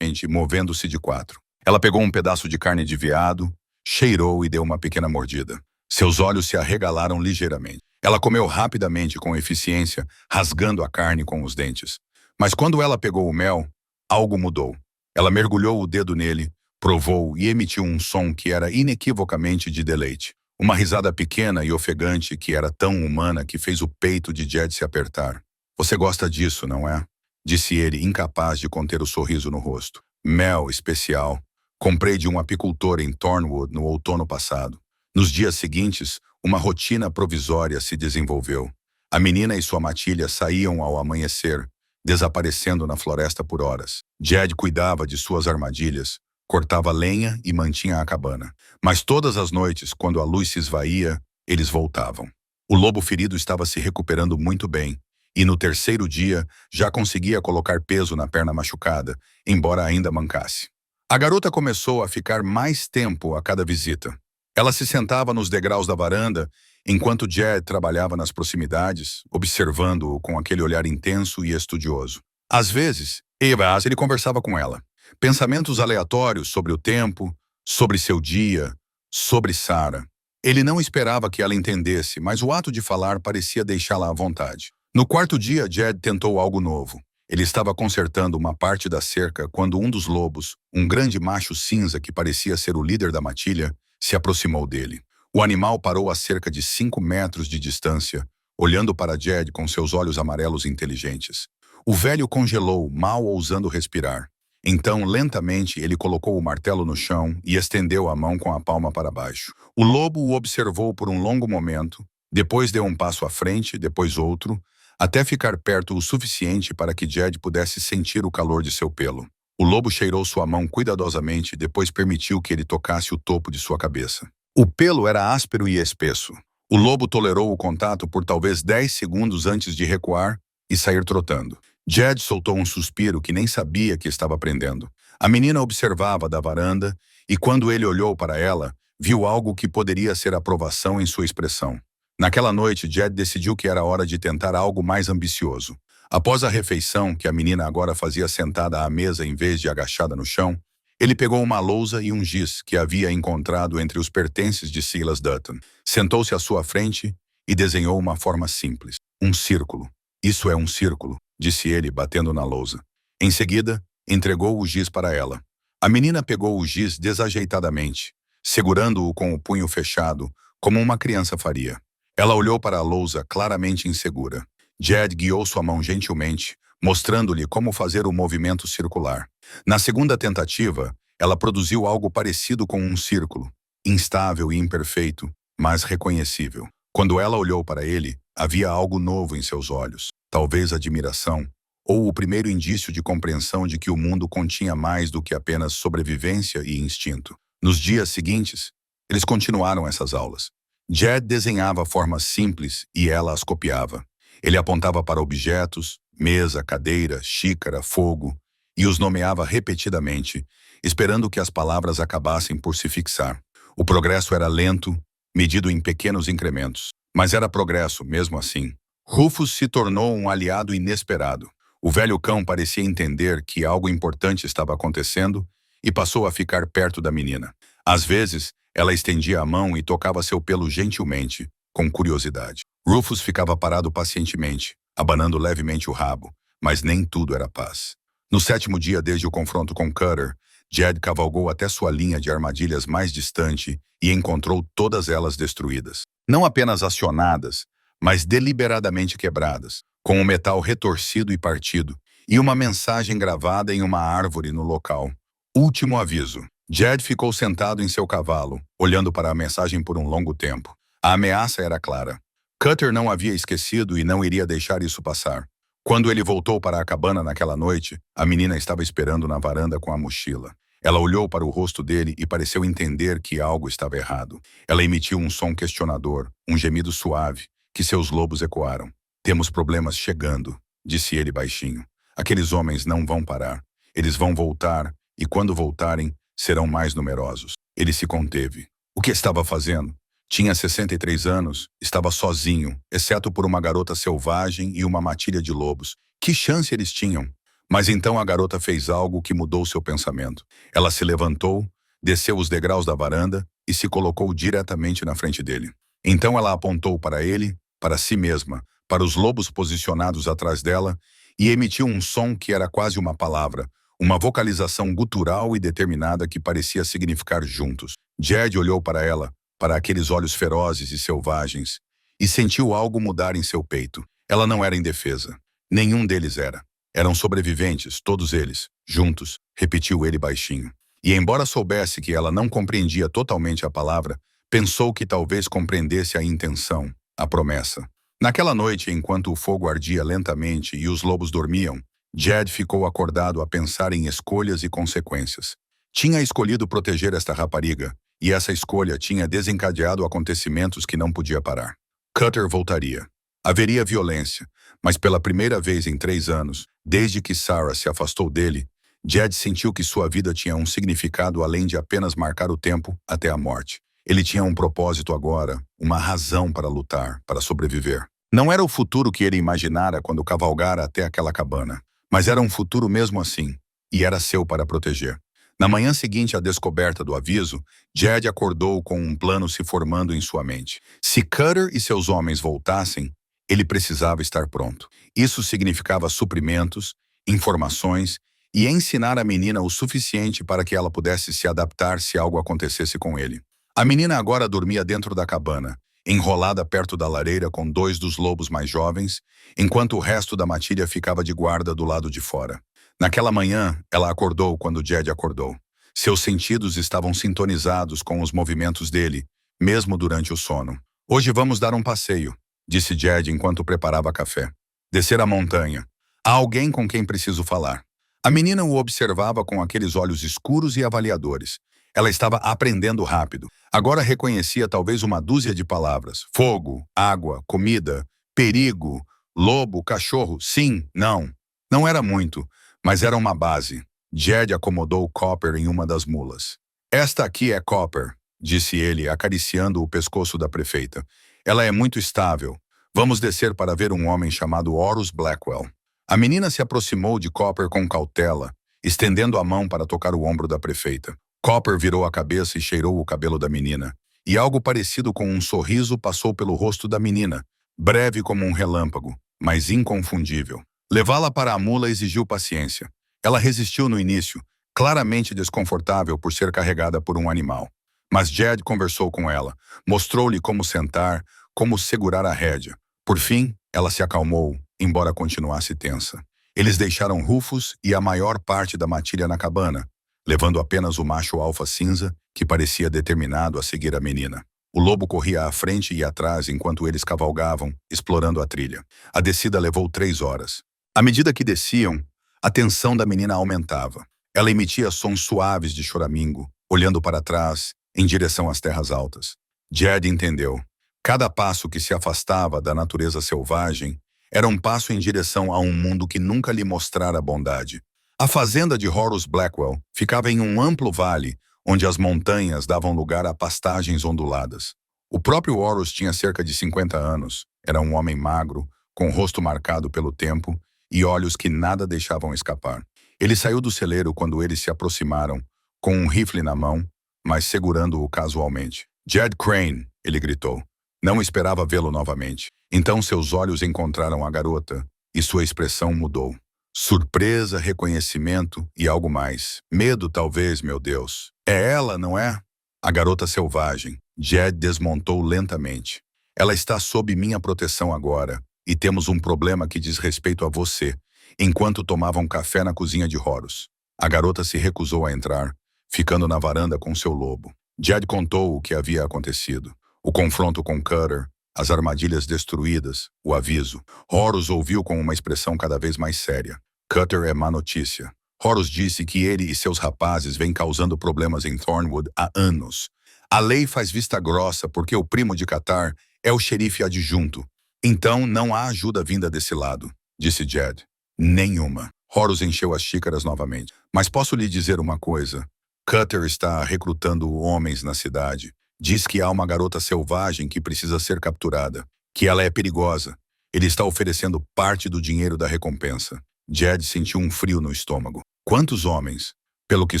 movendo-se de quatro. Ela pegou um pedaço de carne de veado, cheirou e deu uma pequena mordida. Seus olhos se arregalaram ligeiramente. Ela comeu rapidamente com eficiência, rasgando a carne com os dentes. Mas quando ela pegou o mel, algo mudou. Ela mergulhou o dedo nele, provou e emitiu um som que era inequivocamente de deleite. Uma risada pequena e ofegante que era tão humana que fez o peito de Jed se apertar. "Você gosta disso, não é?" disse ele, incapaz de conter o sorriso no rosto. "Mel especial. Comprei de um apicultor em Thornwood no outono passado." Nos dias seguintes, uma rotina provisória se desenvolveu. A menina e sua matilha saíam ao amanhecer, desaparecendo na floresta por horas. Jed cuidava de suas armadilhas, cortava lenha e mantinha a cabana. Mas todas as noites, quando a luz se esvaía, eles voltavam. O lobo ferido estava se recuperando muito bem, e no terceiro dia já conseguia colocar peso na perna machucada, embora ainda mancasse. A garota começou a ficar mais tempo a cada visita. Ela se sentava nos degraus da varanda, enquanto Jed trabalhava nas proximidades, observando-o com aquele olhar intenso e estudioso. Às vezes, ele conversava com ela. Pensamentos aleatórios sobre o tempo, sobre seu dia, sobre Sarah. Ele não esperava que ela entendesse, mas o ato de falar parecia deixá-la à vontade. No quarto dia, Jed tentou algo novo. Ele estava consertando uma parte da cerca quando um dos lobos, um grande macho cinza que parecia ser o líder da matilha, se aproximou dele. O animal parou a cerca de 5 metros de distância, olhando para Jed com seus olhos amarelos inteligentes. O velho congelou, mal ousando respirar. Então, lentamente, ele colocou o martelo no chão e estendeu a mão com a palma para baixo. O lobo o observou por um longo momento, depois deu um passo à frente, depois outro, até ficar perto o suficiente para que Jed pudesse sentir o calor de seu pelo. O lobo cheirou sua mão cuidadosamente, depois permitiu que ele tocasse o topo de sua cabeça. O pelo era áspero e espesso. O lobo tolerou o contato por talvez 10 segundos antes de recuar e sair trotando. Jed soltou um suspiro que nem sabia que estava aprendendo. A menina observava da varanda e, quando ele olhou para ela, viu algo que poderia ser aprovação em sua expressão. Naquela noite, Jed decidiu que era hora de tentar algo mais ambicioso. Após a refeição, que a menina agora fazia sentada à mesa em vez de agachada no chão, ele pegou uma lousa e um giz que havia encontrado entre os pertences de Silas Dutton. Sentou-se à sua frente e desenhou uma forma simples. Um círculo. Isso é um círculo, disse ele, batendo na lousa. Em seguida, entregou o giz para ela. A menina pegou o giz desajeitadamente, segurando-o com o punho fechado, como uma criança faria. Ela olhou para a lousa, claramente insegura. Jed guiou sua mão gentilmente, mostrando-lhe como fazer o movimento circular. Na segunda tentativa, ela produziu algo parecido com um círculo, instável e imperfeito, mas reconhecível. Quando ela olhou para ele, havia algo novo em seus olhos, talvez admiração, ou o primeiro indício de compreensão de que o mundo continha mais do que apenas sobrevivência e instinto. Nos dias seguintes, eles continuaram essas aulas. Jed desenhava formas simples e ela as copiava. Ele apontava para objetos, mesa, cadeira, xícara, fogo, e os nomeava repetidamente, esperando que as palavras acabassem por se fixar. O progresso era lento, medido em pequenos incrementos, mas era progresso mesmo assim. Rufus se tornou um aliado inesperado. O velho cão parecia entender que algo importante estava acontecendo e passou a ficar perto da menina. Às vezes, ela estendia a mão e tocava seu pelo gentilmente, com curiosidade. Rufus ficava parado pacientemente, abanando levemente o rabo, mas nem tudo era paz. No 7º dia desde o confronto com Cutter, Jed cavalgou até sua linha de armadilhas mais distante e encontrou todas elas destruídas. Não apenas acionadas, mas deliberadamente quebradas, com o metal retorcido e partido, e uma mensagem gravada em uma árvore no local. Último aviso. Jed ficou sentado em seu cavalo, olhando para a mensagem por um longo tempo. A ameaça era clara. Cutter não havia esquecido e não iria deixar isso passar. Quando ele voltou para a cabana naquela noite, a menina estava esperando na varanda com a mochila. Ela olhou para o rosto dele e pareceu entender que algo estava errado. Ela emitiu um som questionador, um gemido suave, que seus lobos ecoaram. "Temos problemas chegando", disse ele baixinho. "Aqueles homens não vão parar. Eles vão voltar, e quando voltarem, serão mais numerosos." Ele se conteve. O que estava fazendo? Tinha 63 anos, estava sozinho, exceto por uma garota selvagem e uma matilha de lobos. Que chance eles tinham? Mas então a garota fez algo que mudou seu pensamento. Ela se levantou, desceu os degraus da varanda e se colocou diretamente na frente dele. Então ela apontou para ele, para si mesma, para os lobos posicionados atrás dela e emitiu um som que era quase uma palavra, uma vocalização gutural e determinada que parecia significar juntos. Jed olhou para ela, para aqueles olhos ferozes e selvagens, e sentiu algo mudar em seu peito. Ela não era indefesa. Nenhum deles era. Eram sobreviventes, todos eles, juntos, repetiu ele baixinho. E embora soubesse que ela não compreendia totalmente a palavra, pensou que talvez compreendesse a intenção, a promessa. Naquela noite, enquanto o fogo ardia lentamente e os lobos dormiam, Jed ficou acordado a pensar em escolhas e consequências. Tinha escolhido proteger esta rapariga, e essa escolha tinha desencadeado acontecimentos que não podia parar. Cutter voltaria. Haveria violência, mas pela primeira vez em 3 anos, desde que Sarah se afastou dele, Jed sentiu que sua vida tinha um significado além de apenas marcar o tempo até a morte. Ele tinha um propósito agora, uma razão para lutar, para sobreviver. Não era o futuro que ele imaginara quando cavalgara até aquela cabana, mas era um futuro mesmo assim, e era seu para proteger. Na manhã seguinte à descoberta do aviso, Jed acordou com um plano se formando em sua mente. Se Cutter e seus homens voltassem, ele precisava estar pronto. Isso significava suprimentos informações e ensinar a menina o suficiente para que ela pudesse se adaptar se algo acontecesse com ele. A menina agora dormia dentro da cabana, enrolada perto da lareira com dois dos lobos mais jovens, enquanto o resto da matilha ficava de guarda do lado de fora. Naquela manhã, ela acordou quando Jed acordou. Seus sentidos estavam sintonizados com os movimentos dele, mesmo durante o sono. Hoje vamos dar um passeio, disse Jed enquanto preparava café. Descer a montanha. Há alguém com quem preciso falar. A menina o observava com aqueles olhos escuros e avaliadores. Ela estava aprendendo rápido. Agora reconhecia talvez uma dúzia de palavras. Fogo, água, comida, perigo, lobo, cachorro, sim, não. Não era muito, mas era uma base. Jed acomodou Copper em uma das mulas. Esta aqui é Copper, disse ele, acariciando o pescoço da prefeita. Ela é muito estável. Vamos descer para ver um homem chamado Horus Blackwell. A menina se aproximou de Copper com cautela, estendendo a mão para tocar o ombro da prefeita. Copper virou a cabeça e cheirou o cabelo da menina, e algo parecido com um sorriso passou pelo rosto da menina, breve como um relâmpago, mas inconfundível. Levá-la para a mula exigiu paciência. Ela resistiu no início, claramente desconfortável por ser carregada por um animal. Mas Jed conversou com ela, mostrou-lhe como sentar, como segurar a rédea. Por fim, ela se acalmou, embora continuasse tensa. Eles deixaram Rufus e a maior parte da matilha na cabana, levando apenas o macho alfa cinza, que parecia determinado a seguir a menina. O lobo corria à frente e atrás enquanto eles cavalgavam, explorando a trilha. A descida levou 3 horas. À medida que desciam, a tensão da menina aumentava. Ela emitia sons suaves de choramingo, olhando para trás, em direção às terras altas. Jed entendeu. Cada passo que se afastava da natureza selvagem era um passo em direção a um mundo que nunca lhe mostrara bondade. A fazenda de Horus Blackwell ficava em um amplo vale, onde as montanhas davam lugar a pastagens onduladas. O próprio Horus tinha cerca de 50 anos. Era um homem magro, com o rosto marcado pelo tempo e olhos que nada deixavam escapar. Ele saiu do celeiro quando eles se aproximaram, com um rifle na mão, mas segurando-o casualmente. "Jed Crane!" ele gritou. Não esperava vê-lo novamente. Então seus olhos encontraram a garota, e sua expressão mudou. Surpresa, reconhecimento e algo mais. Medo, talvez, meu Deus. É ela, não é? A garota selvagem. Jed desmontou lentamente. Ela está sob minha proteção agora, e temos um problema que diz respeito a você, enquanto tomavam café na cozinha de Horus. A garota se recusou a entrar, ficando na varanda com seu lobo. Jed contou o que havia acontecido. O confronto com Cutter, as armadilhas destruídas, o aviso. Horus ouviu com uma expressão cada vez mais séria. Cutter é má notícia. Horus disse que ele e seus rapazes vêm causando problemas em Thornwood há anos. A lei faz vista grossa porque o primo de Catar é o xerife adjunto. Então não há ajuda vinda desse lado, disse Jed. Nenhuma. Horus encheu as xícaras novamente. Mas posso lhe dizer uma coisa. Cutter está recrutando homens na cidade. Diz que há uma garota selvagem que precisa ser capturada, que ela é perigosa. Ele está oferecendo parte do dinheiro da recompensa. Jed sentiu um frio no estômago. Quantos homens? Pelo que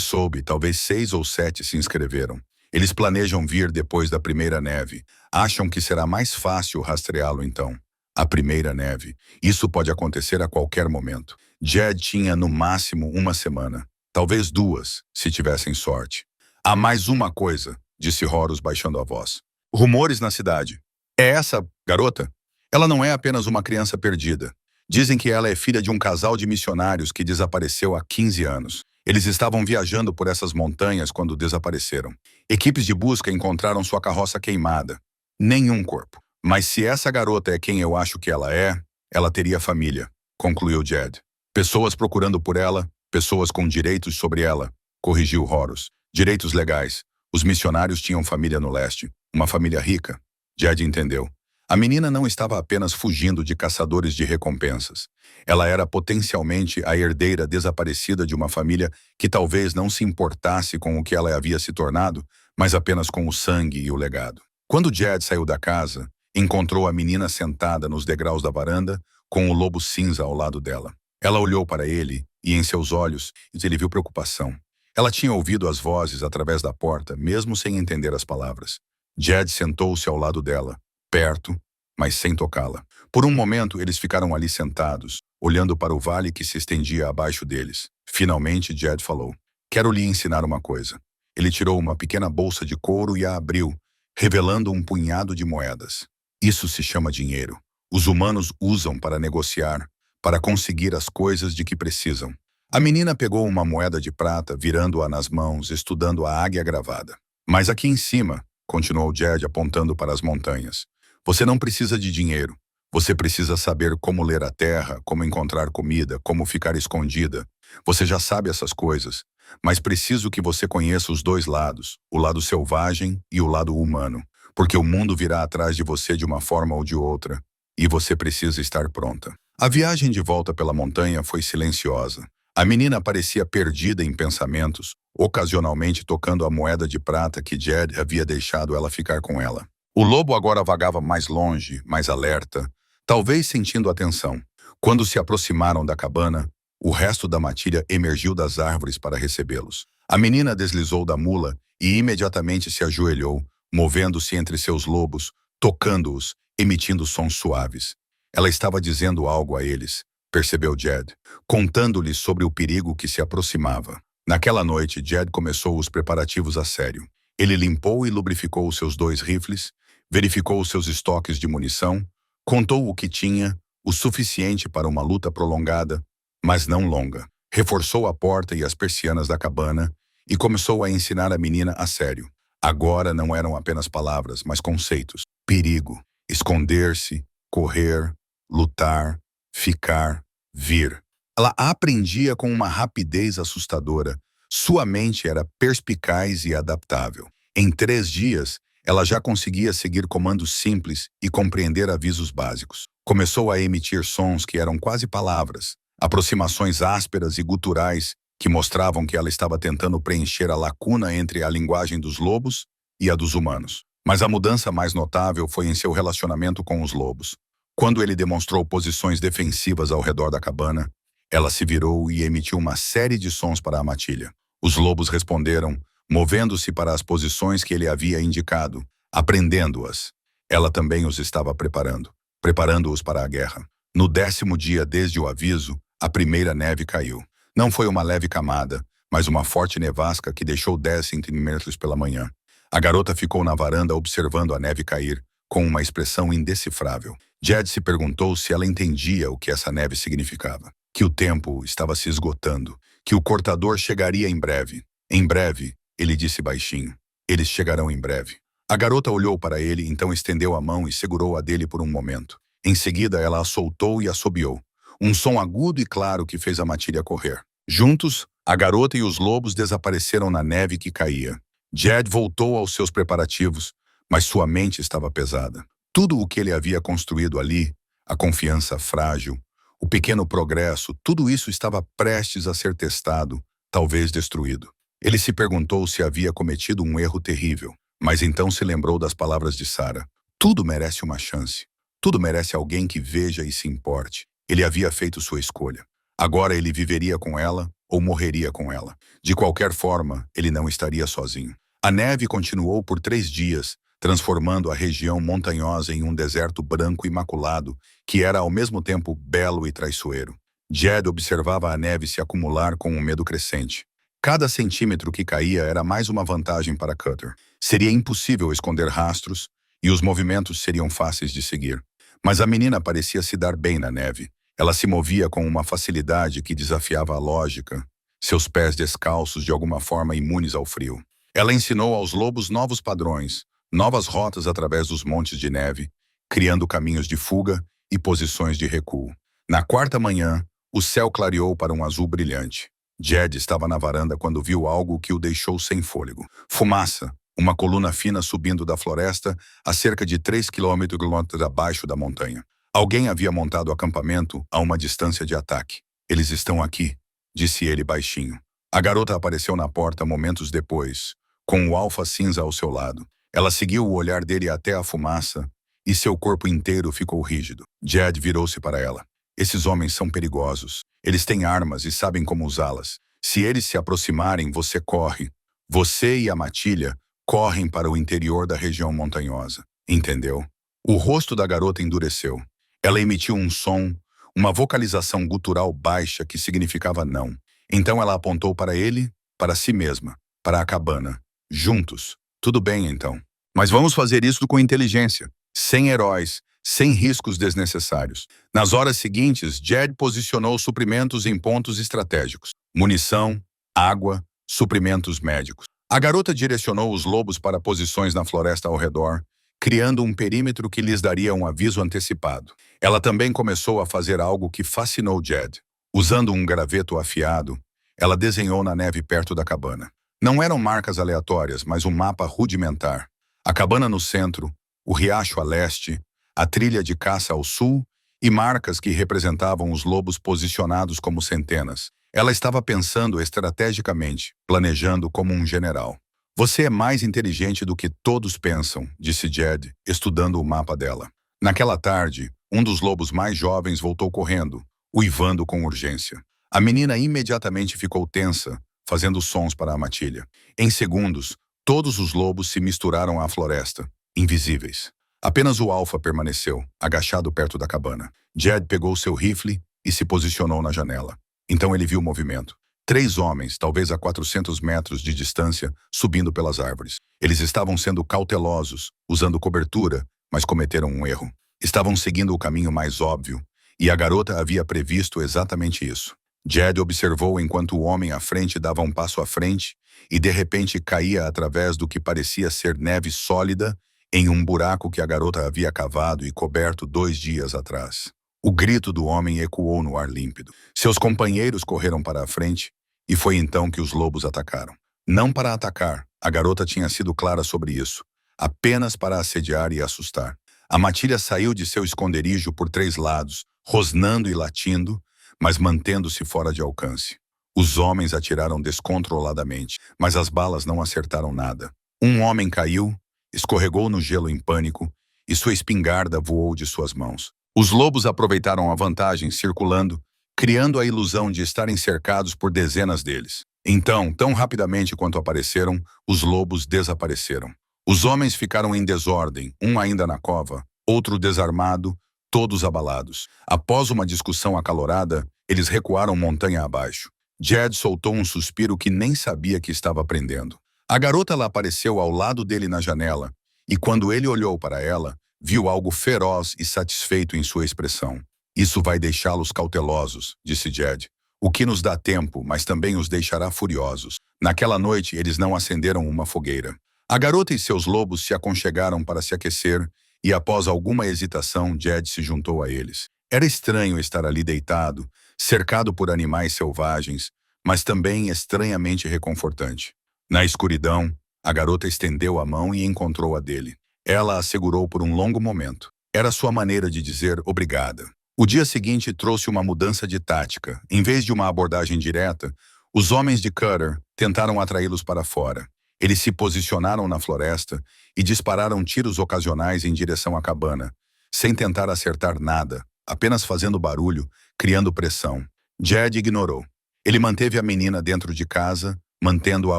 soube, talvez 6 ou 7 se inscreveram. Eles planejam vir depois da primeira neve. Acham que será mais fácil rastreá-lo então. A primeira neve. Isso pode acontecer a qualquer momento. Jed tinha no máximo 1 semana. Talvez 2, se tivessem sorte. Há mais uma coisa, disse Horus baixando a voz. Rumores na cidade. É essa garota? Ela não é apenas uma criança perdida. Dizem que ela é filha de um casal de missionários que desapareceu há 15 anos. Eles estavam viajando por essas montanhas quando desapareceram. Equipes de busca encontraram sua carroça queimada. Nenhum corpo. Mas se essa garota é quem eu acho que ela é, ela teria família, concluiu Jed. Pessoas procurando por ela, pessoas com direitos sobre ela, corrigiu Horus. Direitos legais. Os missionários tinham família no leste, uma família rica. Jed entendeu. A menina não estava apenas fugindo de caçadores de recompensas. Ela era potencialmente a herdeira desaparecida de uma família que talvez não se importasse com o que ela havia se tornado, mas apenas com o sangue e o legado. Quando Jed saiu da casa, encontrou a menina sentada nos degraus da varanda, com o lobo cinza ao lado dela. Ela olhou para ele e, em seus olhos, ele viu preocupação. Ela tinha ouvido as vozes através da porta, mesmo sem entender as palavras. Jed sentou-se ao lado dela, perto, mas sem tocá-la. Por um momento, eles ficaram ali sentados, olhando para o vale que se estendia abaixo deles. Finalmente, Jed falou: "Quero lhe ensinar uma coisa." Ele tirou uma pequena bolsa de couro e a abriu, revelando um punhado de moedas. "Isso se chama dinheiro. Os humanos usam para negociar, para conseguir as coisas de que precisam." A menina pegou uma moeda de prata, virando-a nas mãos, estudando a águia gravada. "Mas aqui em cima," continuou Jed apontando para as montanhas, "você não precisa de dinheiro. Você precisa saber como ler a terra, como encontrar comida, como ficar escondida. Você já sabe essas coisas, mas preciso que você conheça os dois lados, o lado selvagem e o lado humano, porque o mundo virá atrás de você de uma forma ou de outra, e você precisa estar pronta." A viagem de volta pela montanha foi silenciosa. A menina parecia perdida em pensamentos, ocasionalmente tocando a moeda de prata que Jed havia deixado ela ficar com ela. O lobo agora vagava mais longe, mais alerta, talvez sentindo atenção. Quando se aproximaram da cabana, o resto da matilha emergiu das árvores para recebê-los. A menina deslizou da mula e imediatamente se ajoelhou, movendo-se entre seus lobos, tocando-os, emitindo sons suaves. Ela estava dizendo algo a eles, percebeu Jed, contando-lhes sobre o perigo que se aproximava. Naquela noite, Jed começou os preparativos a sério. Ele limpou e lubrificou os seus 2 rifles, verificou os seus estoques de munição, contou o que tinha, o suficiente para uma luta prolongada, mas não longa. Reforçou a porta e as persianas da cabana e começou a ensinar a menina a sério. Agora não eram apenas palavras, mas conceitos. Perigo, esconder-se, correr, lutar, ficar, vir. Ela aprendia com uma rapidez assustadora. Sua mente era perspicaz e adaptável. Em 3 dias, ela já conseguia seguir comandos simples e compreender avisos básicos. Começou a emitir sons que eram quase palavras, aproximações ásperas e guturais que mostravam que ela estava tentando preencher a lacuna entre a linguagem dos lobos e a dos humanos. Mas a mudança mais notável foi em seu relacionamento com os lobos. Quando ele demonstrou posições defensivas ao redor da cabana, ela se virou e emitiu uma série de sons para a matilha. Os lobos responderam, movendo-se para as posições que ele havia indicado, aprendendo-as. Ela também os estava preparando-os para a guerra. No 10º dia desde o aviso, a primeira neve caiu. Não foi uma leve camada, mas uma forte nevasca que deixou 10 centímetros pela manhã. A garota ficou na varanda observando a neve cair, com uma expressão indecifrável. Jed se perguntou se ela entendia o que essa neve significava. Que o tempo estava se esgotando, que o cortador chegaria em breve. Em breve, ele disse baixinho. Eles chegarão em breve. A garota olhou para ele, então estendeu a mão e segurou a dele por um momento. Em seguida, ela a soltou e assobiou. Um som agudo e claro que fez a matilha correr. Juntos, a garota e os lobos desapareceram na neve que caía. Jed voltou aos seus preparativos, mas sua mente estava pesada. Tudo o que ele havia construído ali, a confiança frágil, o pequeno progresso, tudo isso estava prestes a ser testado, talvez destruído. Ele se perguntou se havia cometido um erro terrível, mas então se lembrou das palavras de Sarah. Tudo merece uma chance. Tudo merece alguém que veja e se importe. Ele havia feito sua escolha. Agora ele viveria com ela ou morreria com ela. De qualquer forma, ele não estaria sozinho. A neve continuou por 3 dias, transformando a região montanhosa em um deserto branco imaculado, que era ao mesmo tempo belo e traiçoeiro. Jed observava a neve se acumular com um medo crescente. Cada centímetro que caía era mais uma vantagem para Cutter. Seria impossível esconder rastros e os movimentos seriam fáceis de seguir. Mas a menina parecia se dar bem na neve. Ela se movia com uma facilidade que desafiava a lógica, seus pés descalços de alguma forma imunes ao frio. Ela ensinou aos lobos novos padrões, novas rotas através dos montes de neve, criando caminhos de fuga e posições de recuo. Na 4ª manhã, o céu clareou para um azul brilhante. Jed estava na varanda quando viu algo que o deixou sem fôlego. Fumaça, uma coluna fina subindo da floresta a cerca de 3 quilômetros abaixo da montanha. Alguém havia montado acampamento a uma distância de ataque. Eles estão aqui, disse ele baixinho. A garota apareceu na porta momentos depois, com o alfa cinza ao seu lado. Ela seguiu o olhar dele até a fumaça e seu corpo inteiro ficou rígido. Jed virou-se para ela. Esses homens são perigosos. Eles têm armas e sabem como usá-las. Se eles se aproximarem, você corre. Você e a matilha correm para o interior da região montanhosa. Entendeu? O rosto da garota endureceu. Ela emitiu um som, uma vocalização gutural baixa que significava não. Então ela apontou para ele, para si mesma, para a cabana. Juntos. Tudo bem, então. Mas vamos fazer isso com inteligência, sem heróis, sem riscos desnecessários. Nas horas seguintes, Jed posicionou suprimentos em pontos estratégicos. Munição, água, suprimentos médicos. A garota direcionou os lobos para posições na floresta ao redor, criando um perímetro que lhes daria um aviso antecipado. Ela também começou a fazer algo que fascinou Jed. Usando um graveto afiado, ela desenhou na neve perto da cabana. Não eram marcas aleatórias, mas um mapa rudimentar. A cabana no centro, o riacho a leste, a trilha de caça ao sul e marcas que representavam os lobos posicionados como centenas. Ela estava pensando estrategicamente, planejando como um general. Você é mais inteligente do que todos pensam, disse Jed, estudando o mapa dela. Naquela tarde, um dos lobos mais jovens voltou correndo, uivando com urgência. A menina imediatamente ficou tensa, fazendo sons para a matilha. Em segundos, todos os lobos se misturaram à floresta, invisíveis. Apenas o alfa permaneceu, agachado perto da cabana. Jed pegou seu rifle e se posicionou na janela. Então ele viu o movimento. 3 homens, talvez a 400 metros de distância, subindo pelas árvores. Eles estavam sendo cautelosos, usando cobertura, mas cometeram um erro. Estavam seguindo o caminho mais óbvio, e a garota havia previsto exatamente isso. Jed observou enquanto o homem à frente dava um passo à frente e de repente caía através do que parecia ser neve sólida em um buraco que a garota havia cavado e coberto 2 dias atrás. O grito do homem ecoou no ar límpido. Seus companheiros correram para a frente e foi então que os lobos atacaram. Não para atacar, a garota tinha sido clara sobre isso, apenas para assediar e assustar. A matilha saiu de seu esconderijo por 3 lados, rosnando e latindo, mas mantendo-se fora de alcance. Os homens atiraram descontroladamente, mas as balas não acertaram nada. Um homem caiu, escorregou no gelo em pânico e sua espingarda voou de suas mãos. Os lobos aproveitaram a vantagem circulando, criando a ilusão de estarem cercados por dezenas deles. Então, tão rapidamente quanto apareceram, os lobos desapareceram. Os homens ficaram em desordem, um ainda na cova, outro desarmado, todos abalados. Após uma discussão acalorada, eles recuaram montanha abaixo. Jed soltou um suspiro que nem sabia que estava aprendendo. A garota lá apareceu ao lado dele na janela, e quando ele olhou para ela, viu algo feroz e satisfeito em sua expressão. Isso vai deixá-los cautelosos, disse Jed. O que nos dá tempo, mas também os deixará furiosos. Naquela noite, eles não acenderam uma fogueira. A garota e seus lobos se aconchegaram para se aquecer, e após alguma hesitação, Jed se juntou a eles. Era estranho estar ali deitado, cercado por animais selvagens, mas também estranhamente reconfortante. Na escuridão, a garota estendeu a mão e encontrou a dele. Ela a segurou por um longo momento. Era sua maneira de dizer obrigada. O dia seguinte trouxe uma mudança de tática. Em vez de uma abordagem direta, os homens de Cutter tentaram atraí-los para fora. Eles se posicionaram na floresta e dispararam tiros ocasionais em direção à cabana, sem tentar acertar nada, apenas fazendo barulho, criando pressão. Jed ignorou. Ele manteve a menina dentro de casa, mantendo-a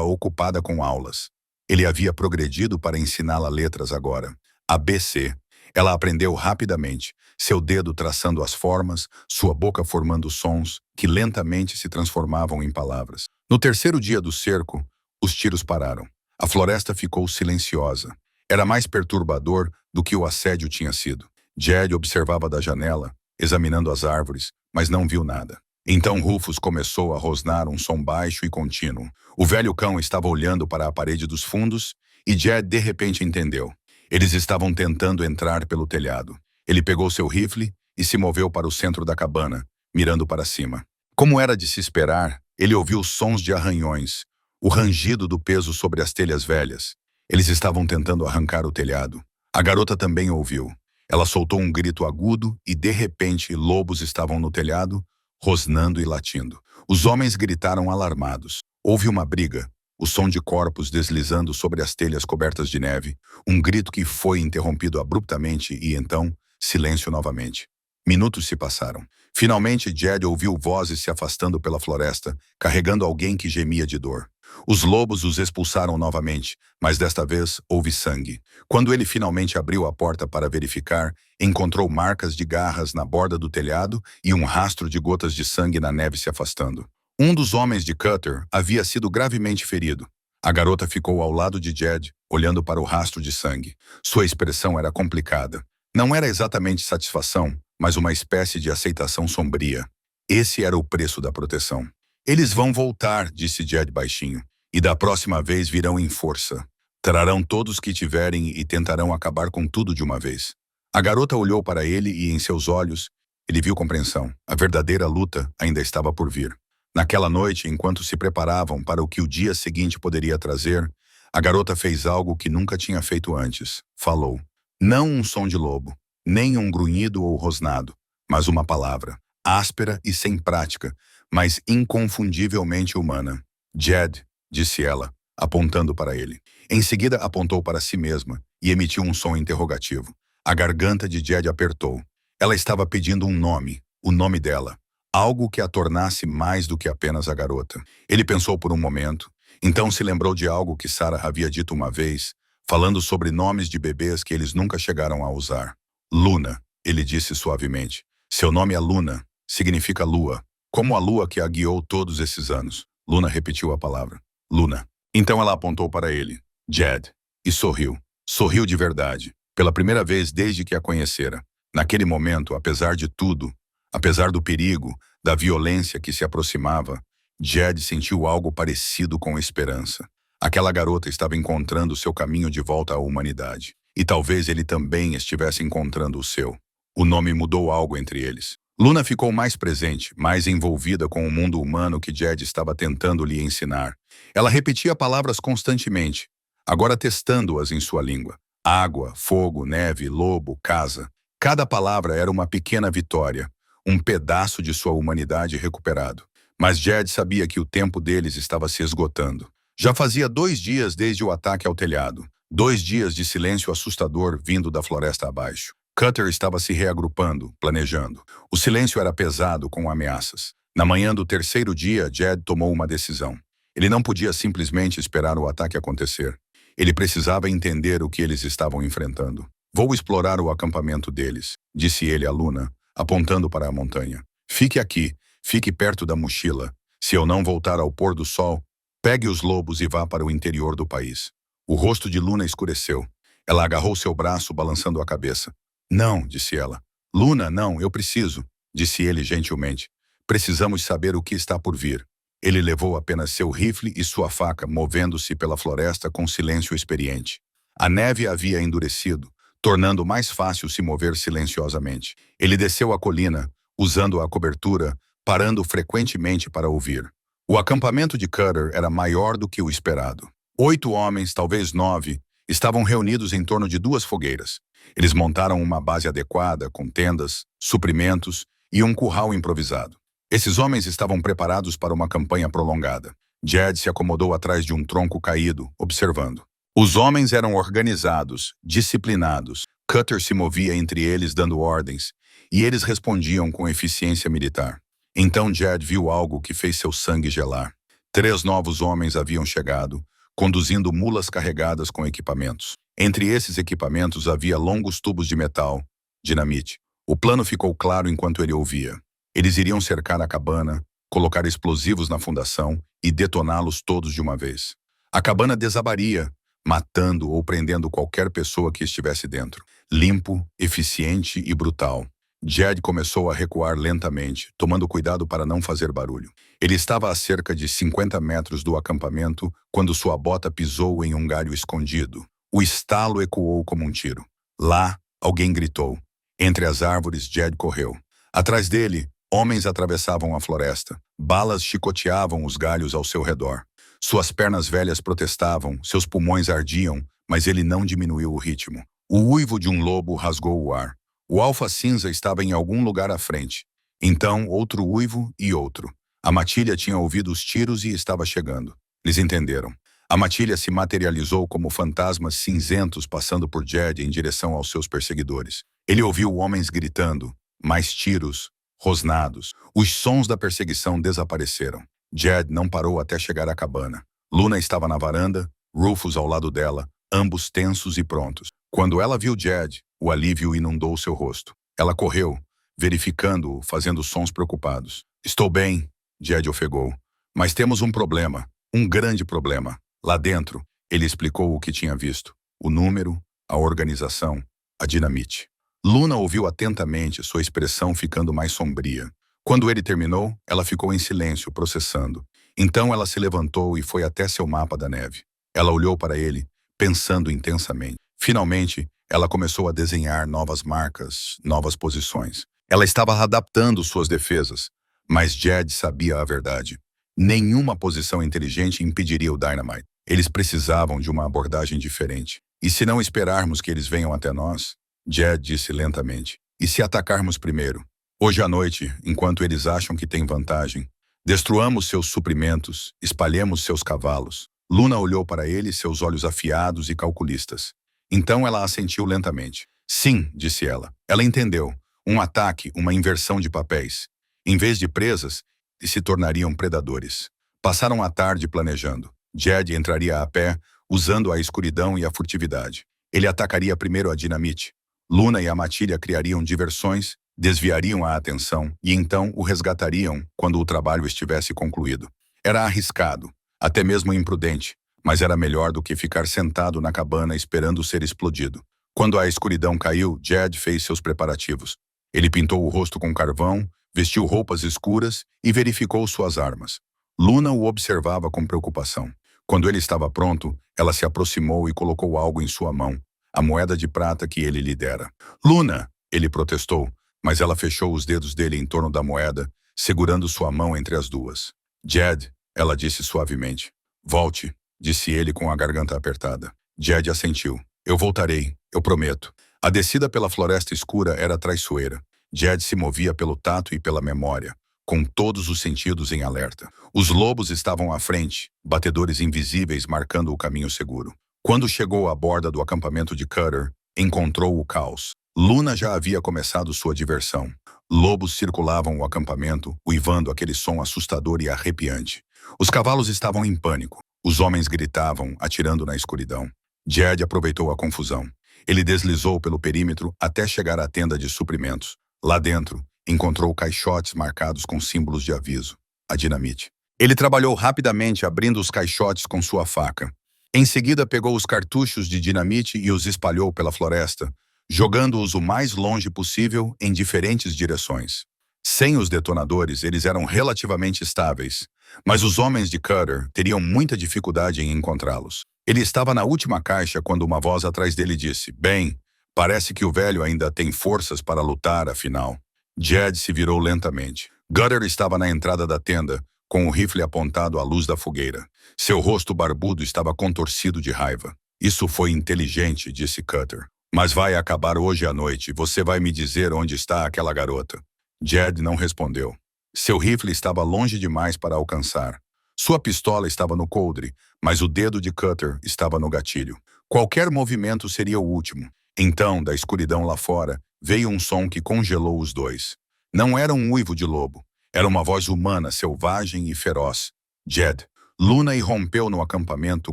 ocupada com aulas. Ele havia progredido para ensiná-la letras agora. ABC. Ela aprendeu rapidamente, seu dedo traçando as formas, sua boca formando sons que lentamente se transformavam em palavras. No terceiro dia do cerco, os tiros pararam. A floresta ficou silenciosa. Era mais perturbador do que o assédio tinha sido. Jed observava da janela, examinando as árvores, mas não viu nada. Então Rufus começou a rosnar um som baixo e contínuo. O velho cão estava olhando para a parede dos fundos e Jed de repente entendeu. Eles estavam tentando entrar pelo telhado. Ele pegou seu rifle e se moveu para o centro da cabana, mirando para cima. Como era de se esperar, ele ouviu sons de arranhões, o rangido do peso sobre as telhas velhas. Eles estavam tentando arrancar o telhado. A garota também ouviu. Ela soltou um grito agudo e, de repente, lobos estavam no telhado, rosnando e latindo. Os homens gritaram alarmados. Houve uma briga, o som de corpos deslizando sobre as telhas cobertas de neve, um grito que foi interrompido abruptamente e, então, silêncio novamente. Minutos se passaram. Finalmente, Jed ouviu vozes se afastando pela floresta, carregando alguém que gemia de dor. Os lobos os expulsaram novamente, mas desta vez houve sangue. Quando ele finalmente abriu a porta para verificar, encontrou marcas de garras na borda do telhado e um rastro de gotas de sangue na neve se afastando. Um dos homens de Cutter havia sido gravemente ferido. A garota ficou ao lado de Jed, olhando para o rastro de sangue. Sua expressão era complicada. Não era exatamente satisfação, mas uma espécie de aceitação sombria. Esse era o preço da proteção. Eles vão voltar, disse Jed baixinho, e da próxima vez virão em força. Trarão todos que tiverem e tentarão acabar com tudo de uma vez. A garota olhou para ele e em seus olhos, ele viu compreensão. A verdadeira luta ainda estava por vir. Naquela noite, enquanto se preparavam para o que o dia seguinte poderia trazer, a garota fez algo que nunca tinha feito antes. Falou. Não um som de lobo, nem um grunhido ou rosnado, mas uma palavra, áspera e sem prática, mas inconfundivelmente humana. Jed, disse ela, apontando para ele. Em seguida apontou para si mesma e emitiu um som interrogativo. A garganta de Jed apertou. Ela estava pedindo um nome, o nome dela. Algo que a tornasse mais do que apenas a garota. Ele pensou por um momento, então se lembrou de algo que Sarah havia dito uma vez, falando sobre nomes de bebês que eles nunca chegaram a usar. Luna, ele disse suavemente. Seu nome é Luna, significa lua, como a lua que a guiou todos esses anos. Luna repetiu a palavra. Luna. Então ela apontou para ele, Jed, e sorriu. Sorriu de verdade, pela primeira vez desde que a conhecera. Naquele momento, apesar de tudo, apesar do perigo, da violência que se aproximava, Jed sentiu algo parecido com esperança. Aquela garota estava encontrando seu caminho de volta à humanidade. E talvez ele também estivesse encontrando o seu. O nome mudou algo entre eles. Luna ficou mais presente, mais envolvida com o mundo humano que Jed estava tentando lhe ensinar. Ela repetia palavras constantemente, agora testando-as em sua língua. Água, fogo, neve, lobo, casa. Cada palavra era uma pequena vitória, um pedaço de sua humanidade recuperado. Mas Jed sabia que o tempo deles estava se esgotando. Já fazia 2 dias desde o ataque ao telhado. 2 dias de silêncio assustador vindo da floresta abaixo. Cutter estava se reagrupando, planejando. O silêncio era pesado com ameaças. Na manhã do 3º dia, Jed tomou uma decisão. Ele não podia simplesmente esperar o ataque acontecer. Ele precisava entender o que eles estavam enfrentando. Vou explorar o acampamento deles, disse ele a Luna, apontando para a montanha. Fique aqui, fique perto da mochila. Se eu não voltar ao pôr do sol, pegue os lobos e vá para o interior do país. O rosto de Luna escureceu. Ela agarrou seu braço, balançando a cabeça. Não, disse ela. Luna, não, eu preciso, disse ele gentilmente. Precisamos saber o que está por vir. Ele levou apenas seu rifle e sua faca, movendo-se pela floresta com silêncio experiente. A neve havia endurecido, tornando mais fácil se mover silenciosamente. Ele desceu a colina, usando a cobertura, parando frequentemente para ouvir. O acampamento de Cutter era maior do que o esperado. 8 homens, talvez 9, estavam reunidos em torno de 2 fogueiras. Eles montaram uma base adequada, com tendas, suprimentos e um curral improvisado. Esses homens estavam preparados para uma campanha prolongada. Jed se acomodou atrás de um tronco caído, observando. Os homens eram organizados, disciplinados. Cutter se movia entre eles dando ordens, e eles respondiam com eficiência militar. Então Jed viu algo que fez seu sangue gelar. 3 novos homens haviam chegado, conduzindo mulas carregadas com equipamentos. Entre esses equipamentos havia longos tubos de metal, dinamite. O plano ficou claro enquanto ele ouvia. Eles iriam cercar a cabana, colocar explosivos na fundação e detoná-los todos de uma vez. A cabana desabaria, matando ou prendendo qualquer pessoa que estivesse dentro. Limpo, eficiente e brutal. Jed começou a recuar lentamente, tomando cuidado para não fazer barulho. Ele estava a cerca de 50 metros do acampamento quando sua bota pisou em um galho escondido. O estalo ecoou como um tiro. Lá, alguém gritou. Entre as árvores, Jed correu. Atrás dele, homens atravessavam a floresta. Balas chicoteavam os galhos ao seu redor. Suas pernas velhas protestavam, seus pulmões ardiam, mas ele não diminuiu o ritmo. O uivo de um lobo rasgou o ar. O alfa cinza estava em algum lugar à frente. Então, outro uivo e outro. A matilha tinha ouvido os tiros e estava chegando. Eles entenderam. A matilha se materializou como fantasmas cinzentos passando por Jed em direção aos seus perseguidores. Ele ouviu homens gritando, mais tiros, rosnados. Os sons da perseguição desapareceram. Jed não parou até chegar à cabana. Luna estava na varanda, Rufus ao lado dela, ambos tensos e prontos. Quando ela viu Jed, o alívio inundou seu rosto. Ela correu, verificando-o, fazendo sons preocupados. Estou bem, Jed ofegou. Mas temos um problema, um grande problema. Lá dentro, ele explicou o que tinha visto. O número, a organização, a dinamite. Luna ouviu atentamente, sua expressão ficando mais sombria. Quando ele terminou, ela ficou em silêncio, processando. Então ela se levantou e foi até seu mapa da neve. Ela olhou para ele, pensando intensamente. Finalmente, ela começou a desenhar novas marcas, novas posições. Ela estava adaptando suas defesas, mas Jed sabia a verdade. Nenhuma posição inteligente impediria o Dynamite. Eles precisavam de uma abordagem diferente. E se não esperarmos que eles venham até nós? Jed disse lentamente. E se atacarmos primeiro? Hoje à noite, enquanto eles acham que têm vantagem, destruamos seus suprimentos, espalhemos seus cavalos. Luna olhou para ele, seus olhos afiados e calculistas. Então ela assentiu lentamente. Sim, disse ela. Ela entendeu. Um ataque, uma inversão de papéis. Em vez de presas, eles se tornariam predadores. Passaram a tarde planejando. Jed entraria a pé, usando a escuridão e a furtividade. Ele atacaria primeiro a dinamite. Luna e a matilha criariam diversões, desviariam a atenção e então o resgatariam quando o trabalho estivesse concluído. Era arriscado, até mesmo imprudente, mas era melhor do que ficar sentado na cabana esperando ser explodido. Quando a escuridão caiu, Jed fez seus preparativos. Ele pintou o rosto com carvão, vestiu roupas escuras e verificou suas armas. Luna o observava com preocupação. Quando ele estava pronto, ela se aproximou e colocou algo em sua mão, a moeda de prata que ele lhe dera. Luna! Ele protestou, mas ela fechou os dedos dele em torno da moeda, segurando sua mão entre as duas. Jed, ela disse suavemente. Volte, disse ele com a garganta apertada. Jed assentiu. Eu voltarei, eu prometo. A descida pela floresta escura era traiçoeira. Jed se movia pelo tato e pela memória, com todos os sentidos em alerta. Os lobos estavam à frente, batedores invisíveis marcando o caminho seguro. Quando chegou à borda do acampamento de Cutter, encontrou o caos. Luna já havia começado sua diversão. Lobos circulavam o acampamento, uivando aquele som assustador e arrepiante. Os cavalos estavam em pânico. Os homens gritavam, atirando na escuridão. Jed aproveitou a confusão. Ele deslizou pelo perímetro até chegar à tenda de suprimentos. Lá dentro, encontrou caixotes marcados com símbolos de aviso. A dinamite. Ele trabalhou rapidamente abrindo os caixotes com sua faca. Em seguida, pegou os cartuchos de dinamite e os espalhou pela floresta, jogando-os o mais longe possível em diferentes direções. Sem os detonadores, eles eram relativamente estáveis, mas os homens de Cutter teriam muita dificuldade em encontrá-los. Ele estava na última caixa quando uma voz atrás dele disse, bem, parece que o velho ainda tem forças para lutar, afinal. Jed se virou lentamente. Cutter estava na entrada da tenda, com o rifle apontado à luz da fogueira. Seu rosto barbudo estava contorcido de raiva. Isso foi inteligente, disse Cutter. Mas vai acabar hoje à noite. Você vai me dizer onde está aquela garota. Jed não respondeu. Seu rifle estava longe demais para alcançar. Sua pistola estava no coldre, mas o dedo de Cutter estava no gatilho. Qualquer movimento seria o último. Então, da escuridão lá fora, veio um som que congelou os dois. Não era um uivo de lobo. Era uma voz humana, selvagem e feroz. Jed. Luna irrompeu no acampamento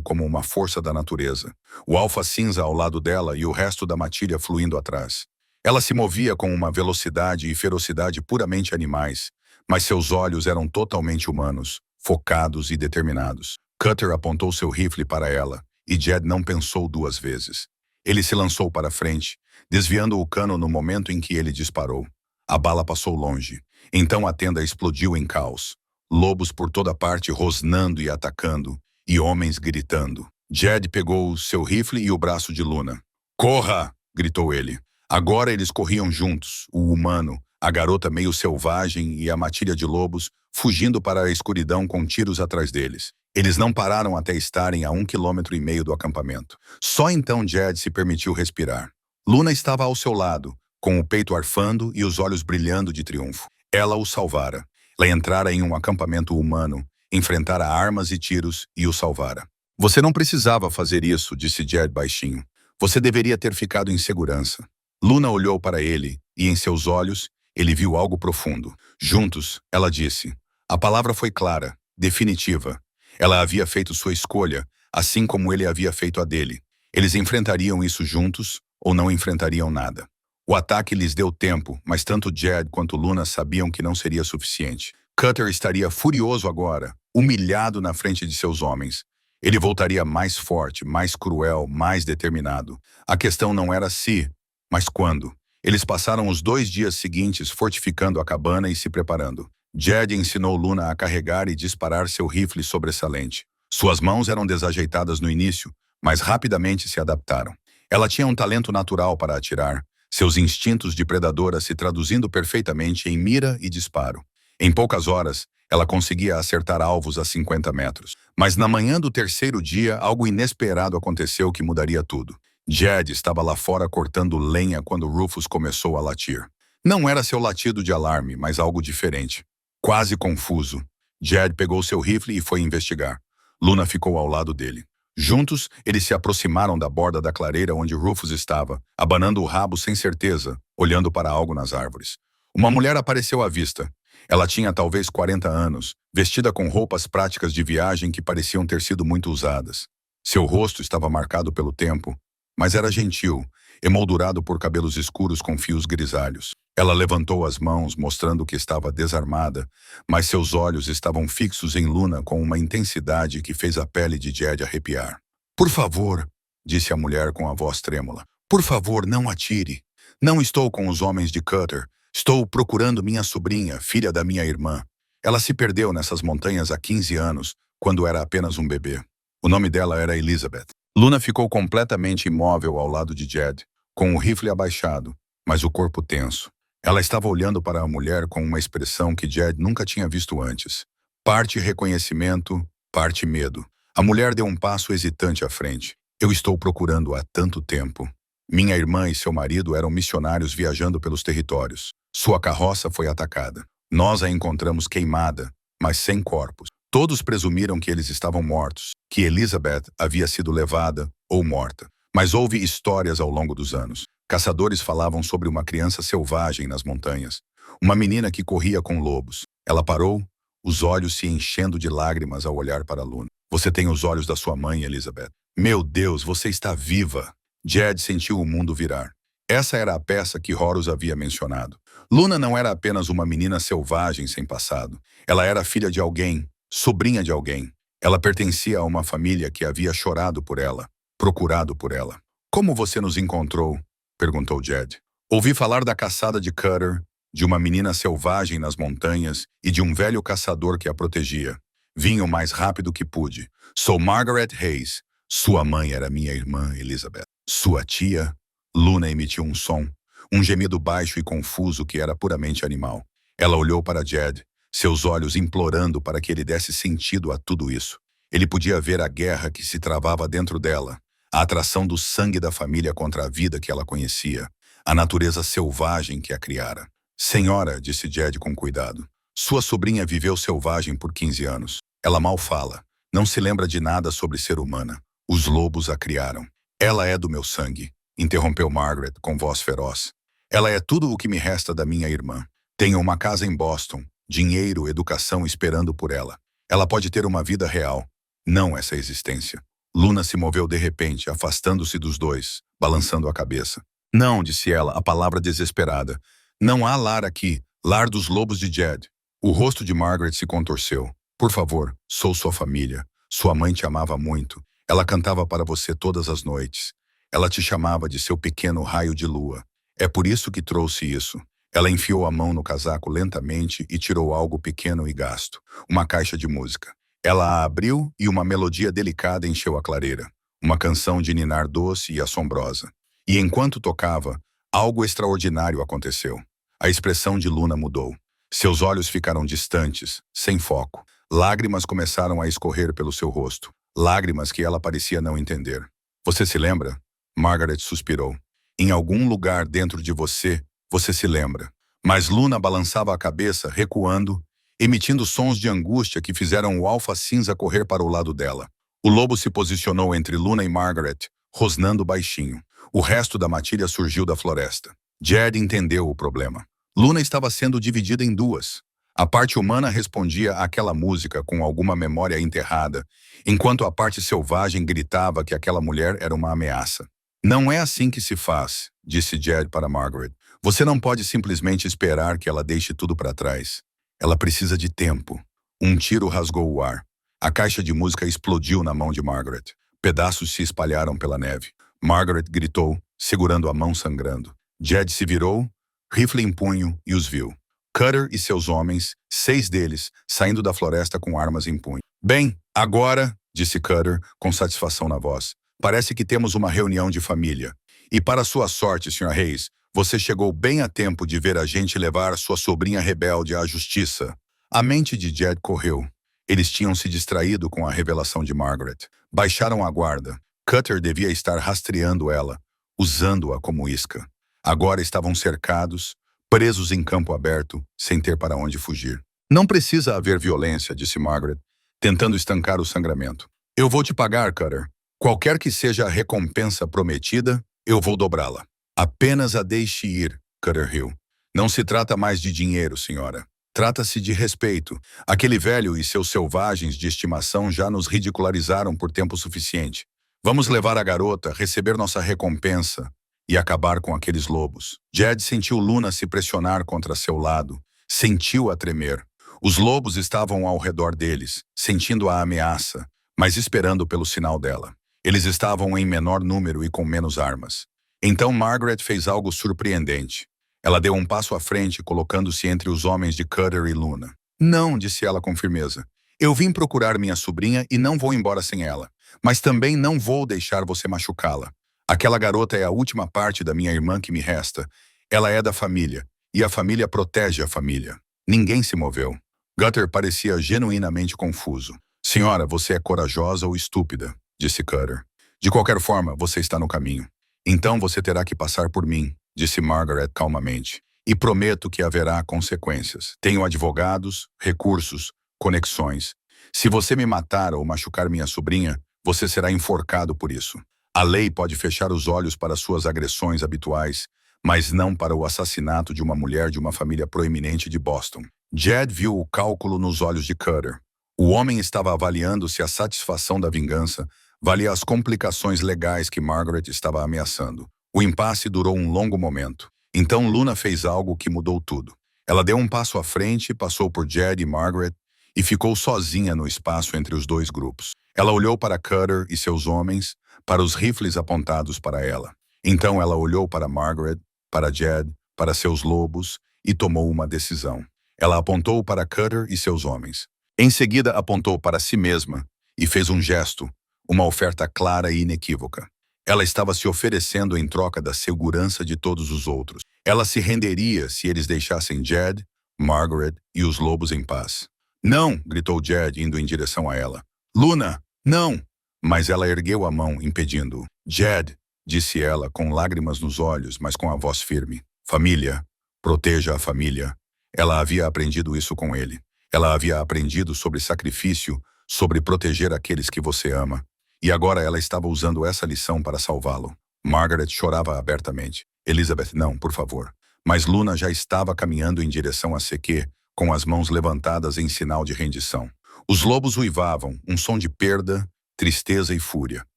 como uma força da natureza. O alfa cinza ao lado dela e o resto da matilha fluindo atrás. Ela se movia com uma velocidade e ferocidade puramente animais, mas seus olhos eram totalmente humanos, focados e determinados. Cutter apontou seu rifle para ela, e Jed não pensou duas vezes. Ele se lançou para frente, desviando o cano no momento em que ele disparou. A bala passou longe. Então a tenda explodiu em caos. Lobos por toda parte rosnando e atacando, e homens gritando. Jed pegou seu rifle e o braço de Luna. Corra! Gritou ele. Agora eles corriam juntos, o humano, a garota meio selvagem e a matilha de lobos, fugindo para a escuridão com tiros atrás deles. Eles não pararam até estarem a 1,5 km do acampamento. Só então Jed se permitiu respirar. Luna estava ao seu lado, com o peito arfando e os olhos brilhando de triunfo. Ela o salvara. Ela entrara em um acampamento humano, enfrentara armas e tiros e o salvara. Você não precisava fazer isso, disse Jed baixinho. Você deveria ter ficado em segurança. Luna olhou para ele e, em seus olhos, ele viu algo profundo. Juntos, ela disse. A palavra foi clara, definitiva. Ela havia feito sua escolha, assim como ele havia feito a dele. Eles enfrentariam isso juntos ou não enfrentariam nada. O ataque lhes deu tempo, mas tanto Jed quanto Luna sabiam que não seria suficiente. Cutter estaria furioso agora, humilhado na frente de seus homens. Ele voltaria mais forte, mais cruel, mais determinado. A questão não era se, mas quando. Eles passaram os 2 dias seguintes fortificando a cabana e se preparando. Jed ensinou Luna a carregar e disparar seu rifle sobressalente. Suas mãos eram desajeitadas no início, mas rapidamente se adaptaram. Ela tinha um talento natural para atirar, seus instintos de predadora se traduzindo perfeitamente em mira e disparo. Em poucas horas, ela conseguia acertar alvos a 50 metros. Mas na manhã do 3º dia, algo inesperado aconteceu que mudaria tudo. Jed estava lá fora cortando lenha quando Rufus começou a latir. Não era seu latido de alarme, mas algo diferente. Quase confuso, Jed pegou seu rifle e foi investigar. Luna ficou ao lado dele. Juntos, eles se aproximaram da borda da clareira onde Rufus estava, abanando o rabo sem certeza, olhando para algo nas árvores. Uma mulher apareceu à vista. Ela tinha talvez 40 anos, vestida com roupas práticas de viagem que pareciam ter sido muito usadas. Seu rosto estava marcado pelo tempo, mas era gentil, emoldurado por cabelos escuros com fios grisalhos. Ela levantou as mãos, mostrando que estava desarmada, mas seus olhos estavam fixos em Luna com uma intensidade que fez a pele de Jed arrepiar. "Por favor", disse a mulher com a voz trêmula. "Por favor, não atire. Não estou com os homens de Cutter. Estou procurando minha sobrinha, filha da minha irmã. Ela se perdeu nessas montanhas há 15 anos, quando era apenas um bebê." O nome dela era Elizabeth. Luna ficou completamente imóvel ao lado de Jed, com o rifle abaixado, mas o corpo tenso. Ela estava olhando para a mulher com uma expressão que Jed nunca tinha visto antes. Parte reconhecimento, parte medo. A mulher deu um passo hesitante à frente. "Eu estou procurando há tanto tempo. Minha irmã e seu marido eram missionários viajando pelos territórios. Sua carroça foi atacada. Nós a encontramos queimada, mas sem corpos. Todos presumiram que eles estavam mortos, que Elizabeth havia sido levada ou morta. Mas houve histórias ao longo dos anos. Caçadores falavam sobre uma criança selvagem nas montanhas. Uma menina que corria com lobos. Ela parou, os olhos se enchendo de lágrimas ao olhar para Luna. "Você tem os olhos da sua mãe, Elizabeth. Meu Deus, você está viva." Jed sentiu o mundo virar. Essa era a peça que Horus havia mencionado. Luna não era apenas uma menina selvagem sem passado. Ela era filha de alguém, sobrinha de alguém. Ela pertencia a uma família que havia chorado por ela, procurado por ela. "Como você nos encontrou?" perguntou Jed. "Ouvi falar da caçada de Cutter, de uma menina selvagem nas montanhas e de um velho caçador que a protegia. Vim o mais rápido que pude. Sou Margaret Hayes. Sua mãe era minha irmã, Elizabeth." "Sua tia?" Luna emitiu um som, um gemido baixo e confuso que era puramente animal. Ela olhou para Jed, seus olhos implorando para que ele desse sentido a tudo isso. Ele podia ver a guerra que se travava dentro dela, a atração do sangue da família contra a vida que ela conhecia, a natureza selvagem que a criara. "Senhora", disse Jed com cuidado, "sua sobrinha viveu selvagem por 15 anos. Ela mal fala, não se lembra de nada sobre ser humana. Os lobos a criaram. Ela é do meu sangue", interrompeu Margaret com voz feroz. "Ela é tudo o que me resta da minha irmã. Tenho uma casa em Boston, dinheiro, educação esperando por ela. Ela pode ter uma vida real, não essa existência." Luna se moveu de repente, afastando-se dos dois, balançando a cabeça. "Não", disse ela, a palavra desesperada. "Não há lar aqui, lar dos lobos de Jed." O rosto de Margaret se contorceu. "Por favor, sou sua família. Sua mãe te amava muito. Ela cantava para você todas as noites. Ela te chamava de seu pequeno raio de lua. É por isso que trouxe isso." Ela enfiou a mão no casaco lentamente e tirou algo pequeno e gasto, uma caixa de música. Ela a abriu e uma melodia delicada encheu a clareira. Uma canção de ninar doce e assombrosa. E enquanto tocava, algo extraordinário aconteceu. A expressão de Luna mudou. Seus olhos ficaram distantes, sem foco. Lágrimas começaram a escorrer pelo seu rosto. Lágrimas que ela parecia não entender. "Você se lembra?" Margaret suspirou. "Em algum lugar dentro de você, você se lembra." Mas Luna balançava a cabeça, recuando, emitindo sons de angústia que fizeram o alfa cinza correr para o lado dela. O lobo se posicionou entre Luna e Margaret, rosnando baixinho. O resto da matilha surgiu da floresta. Jed entendeu o problema. Luna estava sendo dividida em duas. A parte humana respondia àquela música com alguma memória enterrada, enquanto a parte selvagem gritava que aquela mulher era uma ameaça. Não é assim que se faz, disse Jed para Margaret. Você não pode simplesmente esperar que ela deixe tudo para trás. Ela precisa de tempo. Um tiro rasgou o ar. A caixa de música explodiu na mão de Margaret. Pedaços se espalharam pela neve. Margaret gritou, segurando a mão sangrando. Jed se virou, rifle em punho, e os viu. Cutter e seus homens, 6 deles, saindo da floresta com armas em punho. Bem, agora, disse Cutter, com satisfação na voz, parece que temos uma reunião de família. E para sua sorte, Sr. Hayes, você chegou bem a tempo de ver a gente levar sua sobrinha rebelde à justiça. A mente de Jed correu. Eles tinham se distraído com a revelação de Margaret. Baixaram a guarda. Cutter devia estar rastreando ela, usando-a como isca. Agora estavam cercados, presos em campo aberto, sem ter para onde fugir. Não precisa haver violência, disse Margaret, tentando estancar o sangramento. Eu vou te pagar, Cutter. Qualquer que seja a recompensa prometida, eu vou dobrá-la. Apenas a deixe ir, Cutter riu. Não se trata mais de dinheiro, senhora. Trata-se de respeito. Aquele velho e seus selvagens de estimação já nos ridicularizaram por tempo suficiente. Vamos levar a garota, receber nossa recompensa e acabar com aqueles lobos. Jed sentiu Luna se pressionar contra seu lado. Sentiu-a tremer. Os lobos estavam ao redor deles, sentindo a ameaça, mas esperando pelo sinal dela. Eles estavam em menor número e com menos armas. Então Margaret fez algo surpreendente. Ela deu um passo à frente, colocando-se entre os homens de Cutter e Luna. Não, disse ela com firmeza. Eu vim procurar minha sobrinha e não vou embora sem ela. Mas também não vou deixar você machucá-la. Aquela garota é a última parte da minha irmã que me resta. Ela é da família, e a família protege a família. Ninguém se moveu. Cutter parecia genuinamente confuso. Senhora, você é corajosa ou estúpida, disse Cutter. De qualquer forma, você está no caminho. Então você terá que passar por mim, disse Margaret calmamente. E prometo que haverá consequências. Tenho advogados, recursos, conexões. Se você me matar ou machucar minha sobrinha, você será enforcado por isso. A lei pode fechar os olhos para suas agressões habituais, mas não para o assassinato de uma mulher de uma família proeminente de Boston. Jed viu o cálculo nos olhos de Cutter. O homem estava avaliando se a satisfação da vingança valia as complicações legais que Margaret estava ameaçando. O impasse durou um longo momento. Então Luna fez algo que mudou tudo. Ela deu um passo à frente, passou por Jed e Margaret e ficou sozinha no espaço entre os dois grupos. Ela olhou para Cutter e seus homens, para os rifles apontados para ela. Então ela olhou para Margaret, para Jed, para seus lobos e tomou uma decisão. Ela apontou para Cutter e seus homens. Em seguida apontou para si mesma e fez um gesto, uma oferta clara e inequívoca. Ela estava se oferecendo em troca da segurança de todos os outros. Ela se renderia se eles deixassem Jed, Margaret e os lobos em paz. Não, gritou Jed indo em direção a ela. Luna, não! Mas ela ergueu a mão, impedindo-o. Jed, disse ela, com lágrimas nos olhos, mas com a voz firme. Família, proteja a família. Ela havia aprendido isso com ele. Ela havia aprendido sobre sacrifício, sobre proteger aqueles que você ama. E agora ela estava usando essa lição para salvá-lo. Margaret chorava abertamente. Elizabeth, não, por favor. Mas Luna já estava caminhando em direção a CQ, com as mãos levantadas em sinal de rendição. Os lobos uivavam, um som de perda, tristeza e fúria.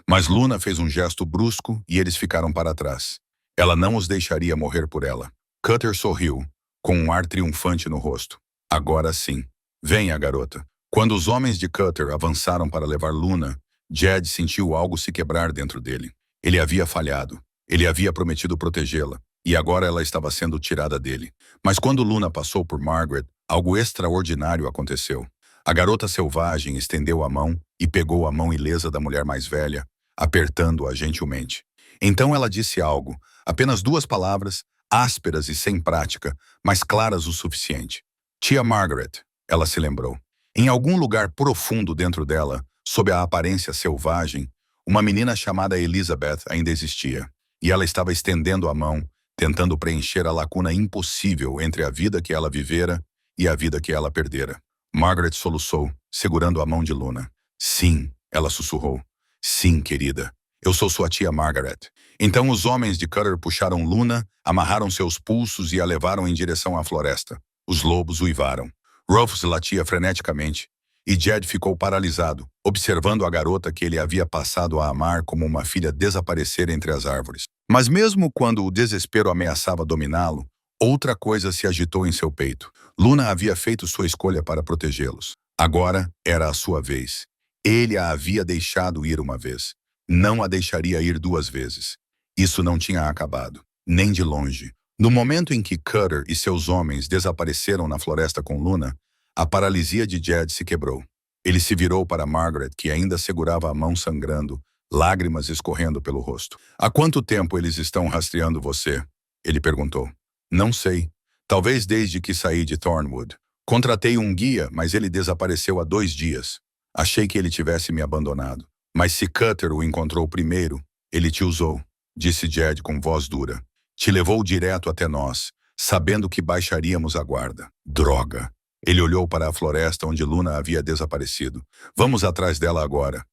Mas Luna fez um gesto brusco e eles ficaram para trás. Ela não os deixaria morrer por ela. Cutter sorriu, com um ar triunfante no rosto. Agora sim. Venha, garota. Quando os homens de Cutter avançaram para levar Luna, Jed sentiu algo se quebrar dentro dele. Ele havia falhado. Ele havia prometido protegê-la. E agora ela estava sendo tirada dele. Mas quando Luna passou por Margaret, algo extraordinário aconteceu. A garota selvagem estendeu a mão e pegou a mão ilesa da mulher mais velha, apertando-a gentilmente. Então ela disse algo, apenas 2 palavras, ásperas e sem prática, mas claras o suficiente. Tia Margaret, ela se lembrou. Em algum lugar profundo dentro dela, sob a aparência selvagem, uma menina chamada Elizabeth ainda existia. E ela estava estendendo a mão, tentando preencher a lacuna impossível entre a vida que ela vivera e a vida que ela perdera. Margaret soluçou, segurando a mão de Luna. Sim, ela sussurrou. Sim, querida. Eu sou sua tia Margaret. Então os homens de Cutter puxaram Luna, amarraram seus pulsos e a levaram em direção à floresta. Os lobos uivaram. Rufus latia freneticamente, e Jed ficou paralisado, observando a garota que ele havia passado a amar como uma filha desaparecer entre as árvores. Mas mesmo quando o desespero ameaçava dominá-lo, outra coisa se agitou em seu peito. Luna havia feito sua escolha para protegê-los. Agora era a sua vez. Ele a havia deixado ir uma vez. Não a deixaria ir duas vezes. Isso não tinha acabado, nem de longe. No momento em que Cutter e seus homens desapareceram na floresta com Luna, a paralisia de Jed se quebrou. Ele se virou para Margaret, que ainda segurava a mão sangrando, lágrimas escorrendo pelo rosto. "Há quanto tempo eles estão rastreando você?" ele perguntou. "Não sei. Talvez desde que saí de Thornwood. Contratei um guia, mas ele desapareceu há 2 dias. Achei que ele tivesse me abandonado. Mas se Cutter o encontrou primeiro, ele te usou", disse Jed com voz dura. "Te levou direto até nós, sabendo que baixaríamos a guarda. Droga." Ele olhou para a floresta onde Luna havia desaparecido. "Vamos atrás dela agora."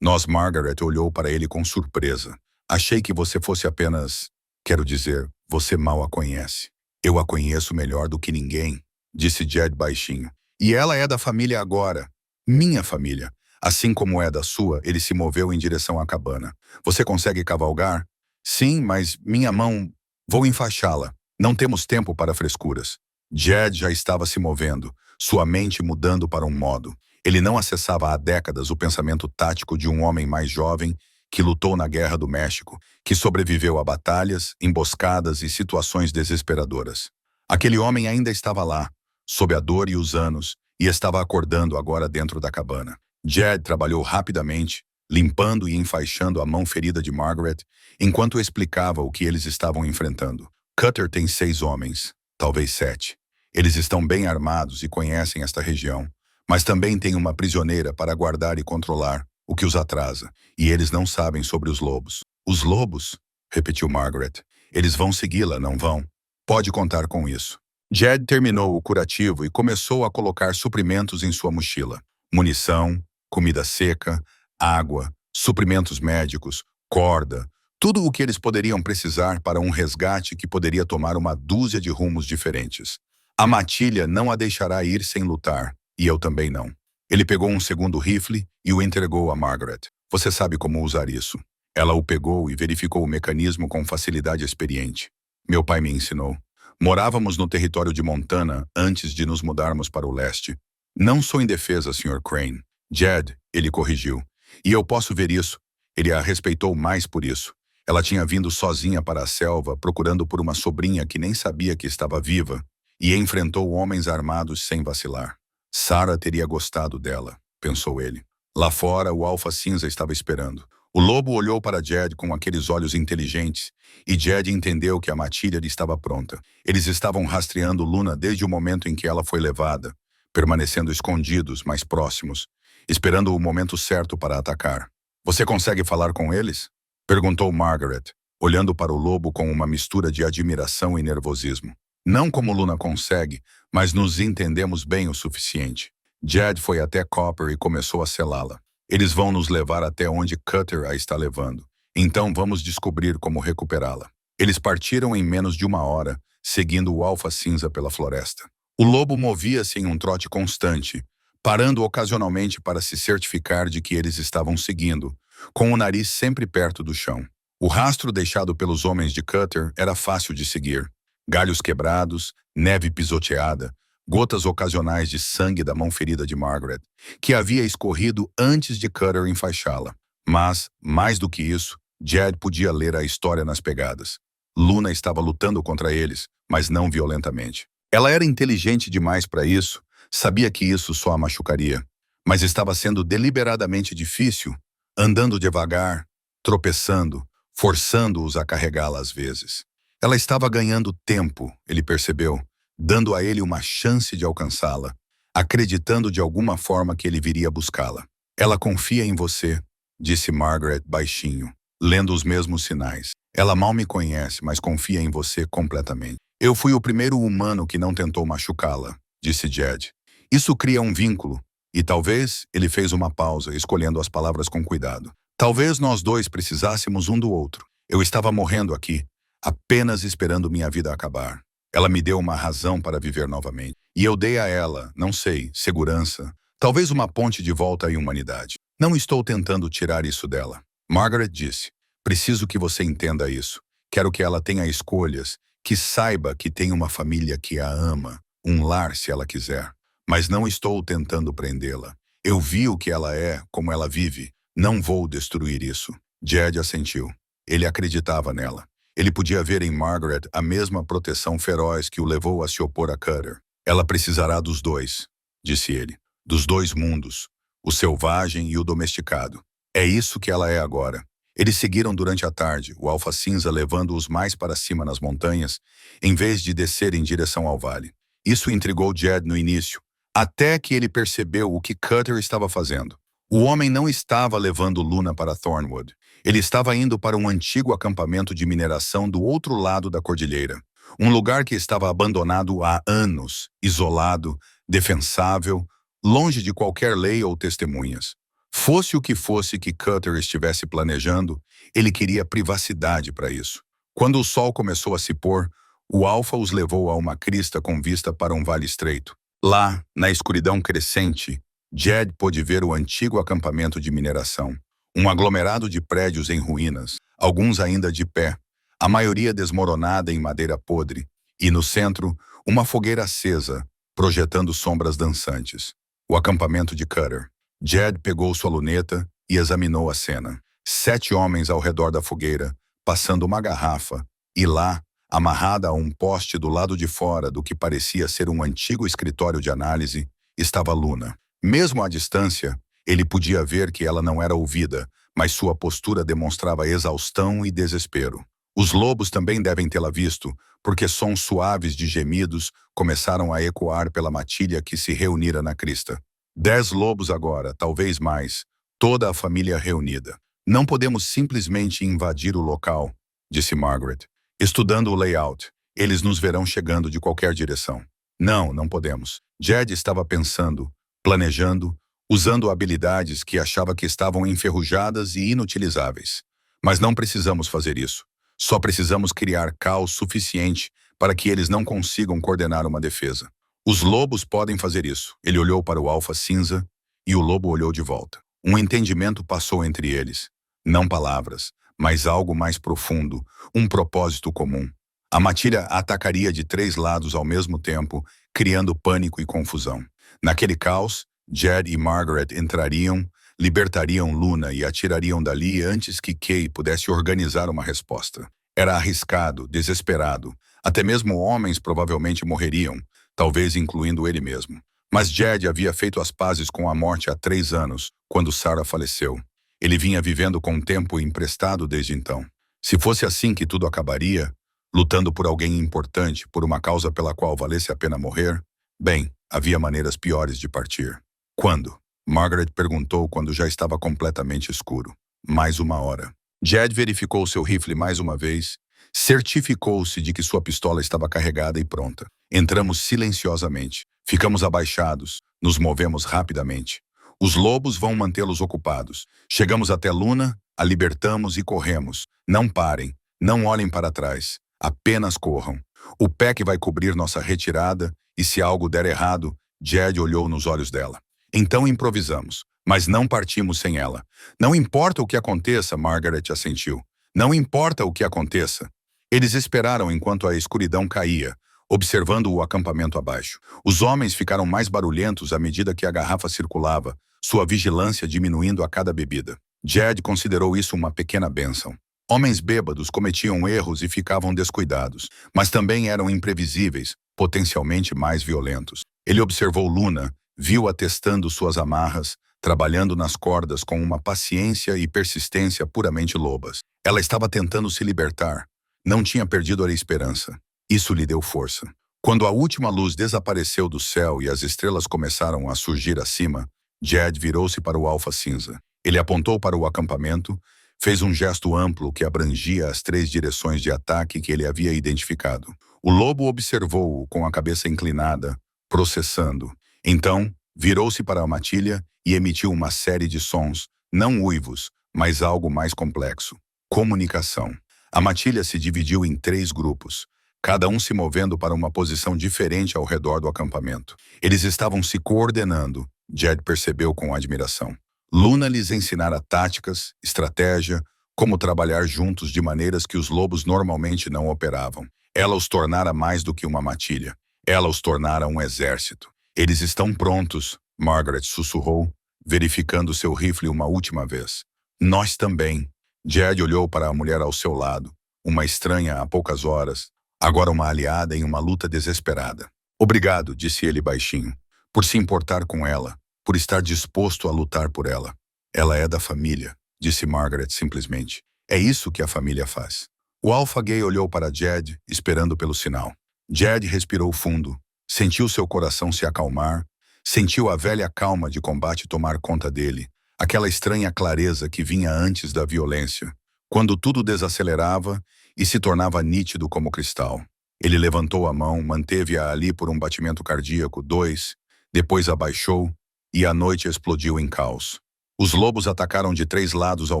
Margaret olhou para ele com surpresa. "Achei que você fosse apenas... Quero dizer, você mal a conhece." "Eu a conheço melhor do que ninguém", disse Jed baixinho. "E ela é da família agora. Minha família. Assim como é da sua." Ele se moveu em direção à cabana. "Você consegue cavalgar?" "Sim, mas minha mão... Vou enfaixá-la. Não temos tempo para frescuras." Jed já estava se movendo, sua mente mudando para um modo. Ele não acessava há décadas o pensamento tático de um homem mais jovem que lutou na Guerra do México, que sobreviveu a batalhas, emboscadas e situações desesperadoras. Aquele homem ainda estava lá, sob a dor e os anos, e estava acordando agora dentro da cabana. Jed trabalhou rapidamente, limpando e enfaixando a mão ferida de Margaret, enquanto explicava o que eles estavam enfrentando. Cutter tem 6 homens, talvez 7. Eles estão bem armados e conhecem esta região, mas também tem uma prisioneira para guardar e controlar, o que os atrasa, e eles não sabem sobre os lobos. "Os lobos?" repetiu Margaret. "Eles vão segui-la, não vão? Pode contar com isso." Jed terminou o curativo e começou a colocar suprimentos em sua mochila. Munição, comida seca, água, suprimentos médicos, corda, tudo o que eles poderiam precisar para um resgate que poderia tomar uma dúzia de rumos diferentes. "A matilha não a deixará ir sem lutar, e eu também não." Ele pegou um segundo rifle e o entregou a Margaret. "Você sabe como usar isso." Ela o pegou e verificou o mecanismo com facilidade experiente. "Meu pai me ensinou. Morávamos no território de Montana antes de nos mudarmos para o leste." "Não sou indefesa, Sr. Crane." "Jed," ele corrigiu. "E eu posso ver isso." Ele a respeitou mais por isso. Ela tinha vindo sozinha para a selva, procurando por uma sobrinha que nem sabia que estava viva, e enfrentou homens armados sem vacilar. Sarah teria gostado dela, pensou ele. Lá fora, o Alfa Cinza estava esperando. O lobo olhou para Jed com aqueles olhos inteligentes, e Jed entendeu que a matilha estava pronta. Eles estavam rastreando Luna desde o momento em que ela foi levada, permanecendo escondidos, mais próximos, esperando o momento certo para atacar. "Você consegue falar com eles?" perguntou Margaret, olhando para o lobo com uma mistura de admiração e nervosismo. "Não como Luna consegue, mas nos entendemos bem o suficiente." Jed foi até Copper e começou a selá-la. "Eles vão nos levar até onde Cutter a está levando. Então vamos descobrir como recuperá-la." Eles partiram em menos de 1 hora, seguindo o Alfa Cinza pela floresta. O lobo movia-se em um trote constante, parando ocasionalmente para se certificar de que eles estavam seguindo, com o nariz sempre perto do chão. O rastro deixado pelos homens de Cutter era fácil de seguir. Galhos quebrados, neve pisoteada, gotas ocasionais de sangue da mão ferida de Margaret, que havia escorrido antes de Cutter enfaixá-la. Mas, mais do que isso, Jed podia ler a história nas pegadas. Luna estava lutando contra eles, mas não violentamente. Ela era inteligente demais para isso, sabia que isso só a machucaria, mas estava sendo deliberadamente difícil, andando devagar, tropeçando, forçando-os a carregá-la às vezes. Ela estava ganhando tempo, ele percebeu, dando a ele uma chance de alcançá-la, acreditando de alguma forma que ele viria buscá-la. "Ela confia em você", disse Margaret baixinho, lendo os mesmos sinais. "Ela mal me conhece, mas confia em você completamente." "Eu fui o primeiro humano que não tentou machucá-la", disse Jed. "Isso cria um vínculo." E talvez, ele fez uma pausa, escolhendo as palavras com cuidado. "Talvez nós dois precisássemos um do outro. Eu estava morrendo aqui, apenas esperando minha vida acabar." Ela me deu uma razão para viver novamente. E eu dei a ela, não sei, segurança. Talvez uma ponte de volta à humanidade. Não estou tentando tirar isso dela. Margaret disse, preciso que você entenda isso. Quero que ela tenha escolhas, que saiba que tem uma família que a ama, um lar se ela quiser. Mas não estou tentando prendê-la. Eu vi o que ela é, como ela vive. Não vou destruir isso. Jed assentiu. Ele acreditava nela. Ele podia ver em Margaret a mesma proteção feroz que o levou a se opor a Cutter. Ela precisará dos dois, disse ele. Dos dois mundos, o selvagem e o domesticado. É isso que ela é agora. Eles seguiram durante a tarde, o Alfa Cinza levando-os mais para cima nas montanhas, em vez de descer em direção ao vale. Isso intrigou Jed no início, até que ele percebeu o que Cutter estava fazendo. O homem não estava levando Luna para Thornwood. Ele estava indo para um antigo acampamento de mineração do outro lado da cordilheira. Um lugar que estava abandonado há anos, isolado, defensável, longe de qualquer lei ou testemunhas. Fosse o que fosse que Cutter estivesse planejando, ele queria privacidade para isso. Quando o sol começou a se pôr, o Alfa os levou a uma crista com vista para um vale estreito. Lá, na escuridão crescente, Jed pôde ver o antigo acampamento de mineração. Um aglomerado de prédios em ruínas, alguns ainda de pé, a maioria desmoronada em madeira podre, e no centro, uma fogueira acesa, projetando sombras dançantes. O acampamento de Cutter. Jed pegou sua luneta e examinou a cena. 7 homens ao redor da fogueira, passando uma garrafa, e lá, amarrada a um poste do lado de fora do que parecia ser um antigo escritório de análise, estava Luna. Mesmo à distância, ele podia ver que ela não era ouvida, mas sua postura demonstrava exaustão e desespero. Os lobos também devem tê-la visto, porque sons suaves de gemidos começaram a ecoar pela matilha que se reunira na crista. 10 lobos agora, talvez mais, toda a família reunida. Não podemos simplesmente invadir o local, disse Margaret. Estudando o layout, eles nos verão chegando de qualquer direção. Não podemos. Jed estava pensando, planejando, usando habilidades que achava que estavam enferrujadas e inutilizáveis. Mas não precisamos fazer isso. Só precisamos criar caos suficiente para que eles não consigam coordenar uma defesa. Os lobos podem fazer isso. Ele olhou para o Alfa Cinza e o lobo olhou de volta. Um entendimento passou entre eles. Não palavras, mas algo mais profundo, um propósito comum. A matilha atacaria de 3 lados ao mesmo tempo, criando pânico e confusão. Naquele caos, Jed e Margaret entrariam, libertariam Luna e atirariam dali antes que Kay pudesse organizar uma resposta. Era arriscado, desesperado. Até mesmo homens provavelmente morreriam, talvez incluindo ele mesmo. Mas Jed havia feito as pazes com a morte há 3 anos, quando Sarah faleceu. Ele vinha vivendo com tempo emprestado desde então. Se fosse assim que tudo acabaria, lutando por alguém importante, por uma causa pela qual valesse a pena morrer, bem, havia maneiras piores de partir. Quando? Margaret perguntou quando já estava completamente escuro. Mais 1 hora. Jed verificou seu rifle mais uma vez, certificou-se de que sua pistola estava carregada e pronta. Entramos silenciosamente. Ficamos abaixados. Nos movemos rapidamente. Os lobos vão mantê-los ocupados. Chegamos até Luna, a libertamos e corremos. Não parem. Não olhem para trás. Apenas corram. O pack vai cobrir nossa retirada e se algo der errado, Jed olhou nos olhos dela. Então improvisamos, mas não partimos sem ela. Não importa o que aconteça, Margaret assentiu. Não importa o que aconteça. Eles esperaram enquanto a escuridão caía, observando o acampamento abaixo. Os homens ficaram mais barulhentos à medida que a garrafa circulava, sua vigilância diminuindo a cada bebida. Jed considerou isso uma pequena bênção. Homens bêbados cometiam erros e ficavam descuidados, mas também eram imprevisíveis, potencialmente mais violentos. Ele observou Luna, viu-a testando suas amarras, trabalhando nas cordas com uma paciência e persistência puramente lobas. Ela estava tentando se libertar. Não tinha perdido a esperança. Isso lhe deu força. Quando a última luz desapareceu do céu e as estrelas começaram a surgir acima, Jed virou-se para o Alfa Cinza. Ele apontou para o acampamento, fez um gesto amplo que abrangia as 3 direções de ataque que ele havia identificado. O lobo observou-o com a cabeça inclinada, processando. Então, virou-se para a matilha e emitiu uma série de sons, não uivos, mas algo mais complexo. Comunicação. A matilha se dividiu em 3 grupos, cada um se movendo para uma posição diferente ao redor do acampamento. Eles estavam se coordenando, Jed percebeu com admiração. Luna lhes ensinara táticas, estratégia, como trabalhar juntos de maneiras que os lobos normalmente não operavam. Ela os tornara mais do que uma matilha. Ela os tornara um exército. Eles estão prontos, Margaret sussurrou, verificando seu rifle uma última vez. Nós também. Jed olhou para a mulher ao seu lado, uma estranha há poucas horas, agora uma aliada em uma luta desesperada. Obrigado, disse ele baixinho, por se importar com ela, por estar disposto a lutar por ela. Ela é da família, disse Margaret simplesmente. É isso que a família faz. O alfa gay olhou para Jed, esperando pelo sinal. Jed respirou fundo, sentiu seu coração se acalmar, sentiu a velha calma de combate tomar conta dele, aquela estranha clareza que vinha antes da violência, quando tudo desacelerava e se tornava nítido como cristal. Ele levantou a mão, manteve-a ali por um batimento cardíaco, 2, depois abaixou e a noite explodiu em caos. Os lobos atacaram de 3 lados ao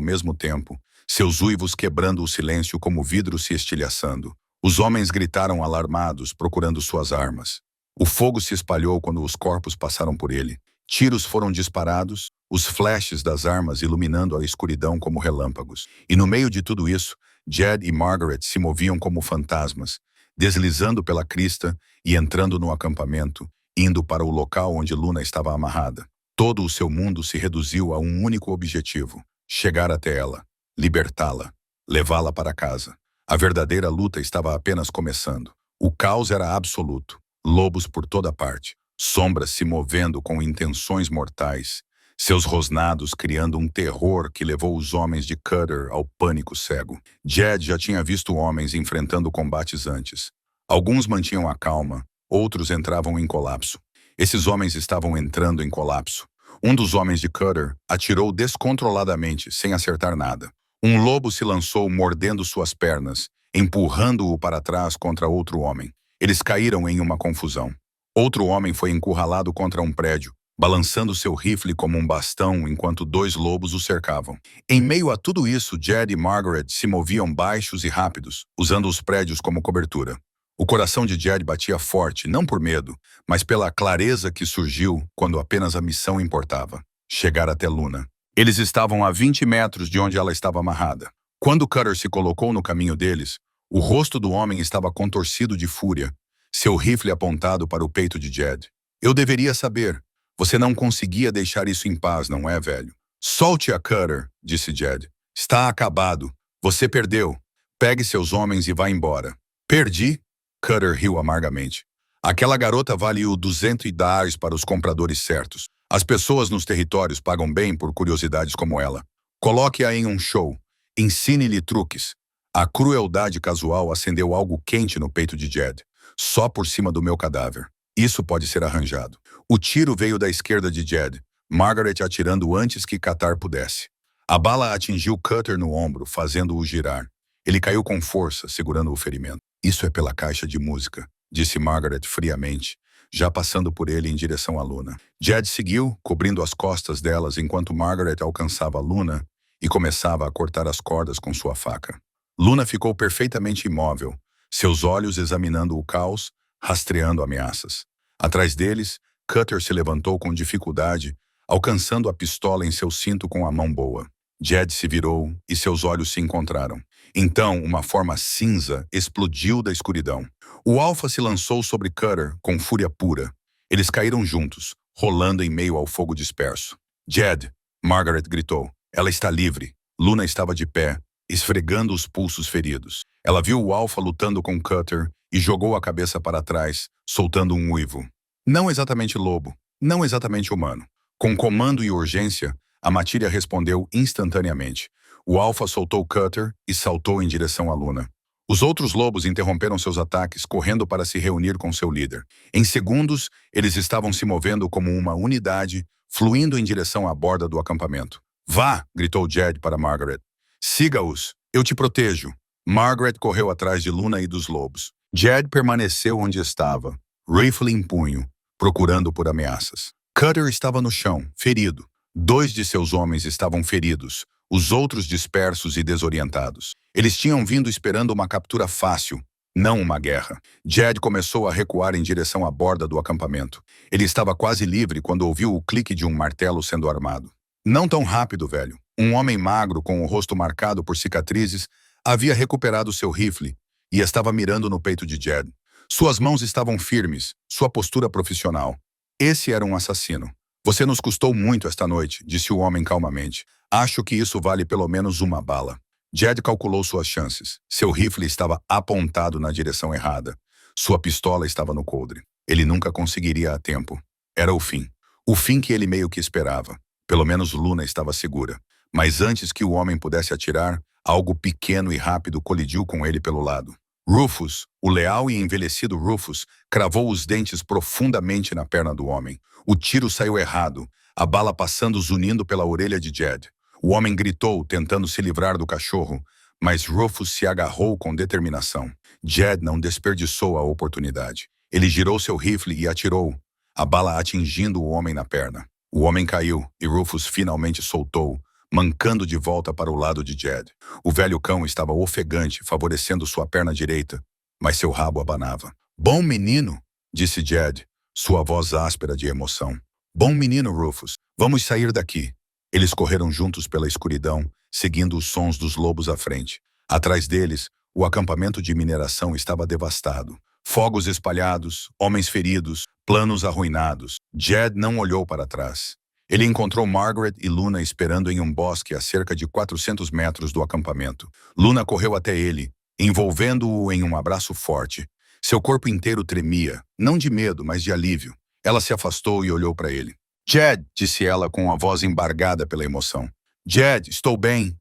mesmo tempo, seus uivos quebrando o silêncio como vidro se estilhaçando. Os homens gritaram alarmados, procurando suas armas. O fogo se espalhou quando os corpos passaram por ele. Tiros foram disparados, os flashes das armas iluminando a escuridão como relâmpagos. E no meio de tudo isso, Jed e Margaret se moviam como fantasmas, deslizando pela crista e entrando no acampamento, indo para o local onde Luna estava amarrada. Todo o seu mundo se reduziu a um único objetivo: chegar até ela, libertá-la, levá-la para casa. A verdadeira luta estava apenas começando. O caos era absoluto, lobos por toda parte, sombras se movendo com intenções mortais, seus rosnados criando um terror que levou os homens de Cutter ao pânico cego. Jed já tinha visto homens enfrentando combates antes. Alguns mantinham a calma, outros entravam em colapso. Esses homens estavam entrando em colapso. Um dos homens de Cutter atirou descontroladamente, sem acertar nada. Um lobo se lançou mordendo suas pernas, empurrando-o para trás contra outro homem. Eles caíram em uma confusão. Outro homem foi encurralado contra um prédio, balançando seu rifle como um bastão enquanto 2 lobos o cercavam. Em meio a tudo isso, Jed e Margaret se moviam baixos e rápidos, usando os prédios como cobertura. O coração de Jed batia forte, não por medo, mas pela clareza que surgiu quando apenas a missão importava: chegar até Luna. Eles estavam a 20 metros de onde ela estava amarrada. Quando Cutter se colocou no caminho deles, o rosto do homem estava contorcido de fúria, seu rifle apontado para o peito de Jed. Eu deveria saber. Você não conseguia deixar isso em paz, não é, velho? Solte a Cutter, disse Jed. Está acabado. Você perdeu. Pegue seus homens e vá embora. Perdi? Cutter riu amargamente. Aquela garota vale o $200 para os compradores certos. As pessoas nos territórios pagam bem por curiosidades como ela. Coloque-a em um show. Ensine-lhe truques. A crueldade casual acendeu algo quente no peito de Jed. Só por cima do meu cadáver. Isso pode ser arranjado. O tiro veio da esquerda de Jed, Margaret atirando antes que Catar pudesse. A bala atingiu Cutter no ombro, fazendo-o girar. Ele caiu com força, segurando o ferimento. Isso é pela caixa de música, disse Margaret friamente, já passando por ele em direção a Luna. Jed seguiu, cobrindo as costas delas enquanto Margaret alcançava Luna e começava a cortar as cordas com sua faca. Luna ficou perfeitamente imóvel, seus olhos examinando o caos, rastreando ameaças. Atrás deles, Cutter se levantou com dificuldade, alcançando a pistola em seu cinto com a mão boa. Jed se virou e seus olhos se encontraram. Então, uma forma cinza explodiu da escuridão. O alfa se lançou sobre Cutter com fúria pura. Eles caíram juntos, rolando em meio ao fogo disperso. Jed, Margaret gritou. Ela está livre. Luna estava de pé, esfregando os pulsos feridos. Ela viu o alfa lutando com Cutter e jogou a cabeça para trás, soltando um uivo. Não exatamente lobo, não exatamente humano. Com comando e urgência, a matilha respondeu instantaneamente. O alfa soltou Cutter e saltou em direção a Luna. Os outros lobos interromperam seus ataques, correndo para se reunir com seu líder. Em segundos, eles estavam se movendo como uma unidade, fluindo em direção à borda do acampamento. Vá! Gritou Jed para Margaret. Siga-os! Eu te protejo! Margaret correu atrás de Luna e dos lobos. Jed permaneceu onde estava, rifle em punho, procurando por ameaças. Cutter estava no chão, ferido. 2 de seus homens estavam feridos, os outros dispersos e desorientados. Eles tinham vindo esperando uma captura fácil, não uma guerra. Jed começou a recuar em direção à borda do acampamento. Ele estava quase livre quando ouviu o clique de um martelo sendo armado. Não tão rápido, velho. Um homem magro com o rosto marcado por cicatrizes havia recuperado seu rifle e estava mirando no peito de Jed. Suas mãos estavam firmes, sua postura profissional. Esse era um assassino. Você nos custou muito esta noite, disse o homem calmamente. Acho que isso vale pelo menos uma bala. Jed calculou suas chances. Seu rifle estava apontado na direção errada. Sua pistola estava no coldre. Ele nunca conseguiria a tempo. Era o fim. O fim que ele meio que esperava. Pelo menos Luna estava segura. Mas antes que o homem pudesse atirar, algo pequeno e rápido colidiu com ele pelo lado. Rufus, o leal e envelhecido Rufus, cravou os dentes profundamente na perna do homem. O tiro saiu errado, a bala passando zunindo pela orelha de Jed. O homem gritou, tentando se livrar do cachorro, mas Rufus se agarrou com determinação. Jed não desperdiçou a oportunidade. Ele girou seu rifle e atirou, a bala atingindo o homem na perna. O homem caiu e Rufus finalmente soltou, mancando de volta para o lado de Jed. O velho cão estava ofegante, favorecendo sua perna direita, mas seu rabo abanava. Bom menino, disse Jed, sua voz áspera de emoção. Bom menino, Rufus. Vamos sair daqui. Eles correram juntos pela escuridão, seguindo os sons dos lobos à frente. Atrás deles, o acampamento de mineração estava devastado. Fogos espalhados, homens feridos, planos arruinados. Jed não olhou para trás. Ele encontrou Margaret e Luna esperando em um bosque a cerca de 400 metros do acampamento. Luna correu até ele, envolvendo-o em um abraço forte. Seu corpo inteiro tremia, não de medo, mas de alívio. Ela se afastou e olhou para ele. Jed, disse ela com a voz embargada pela emoção. Jed, estou bem,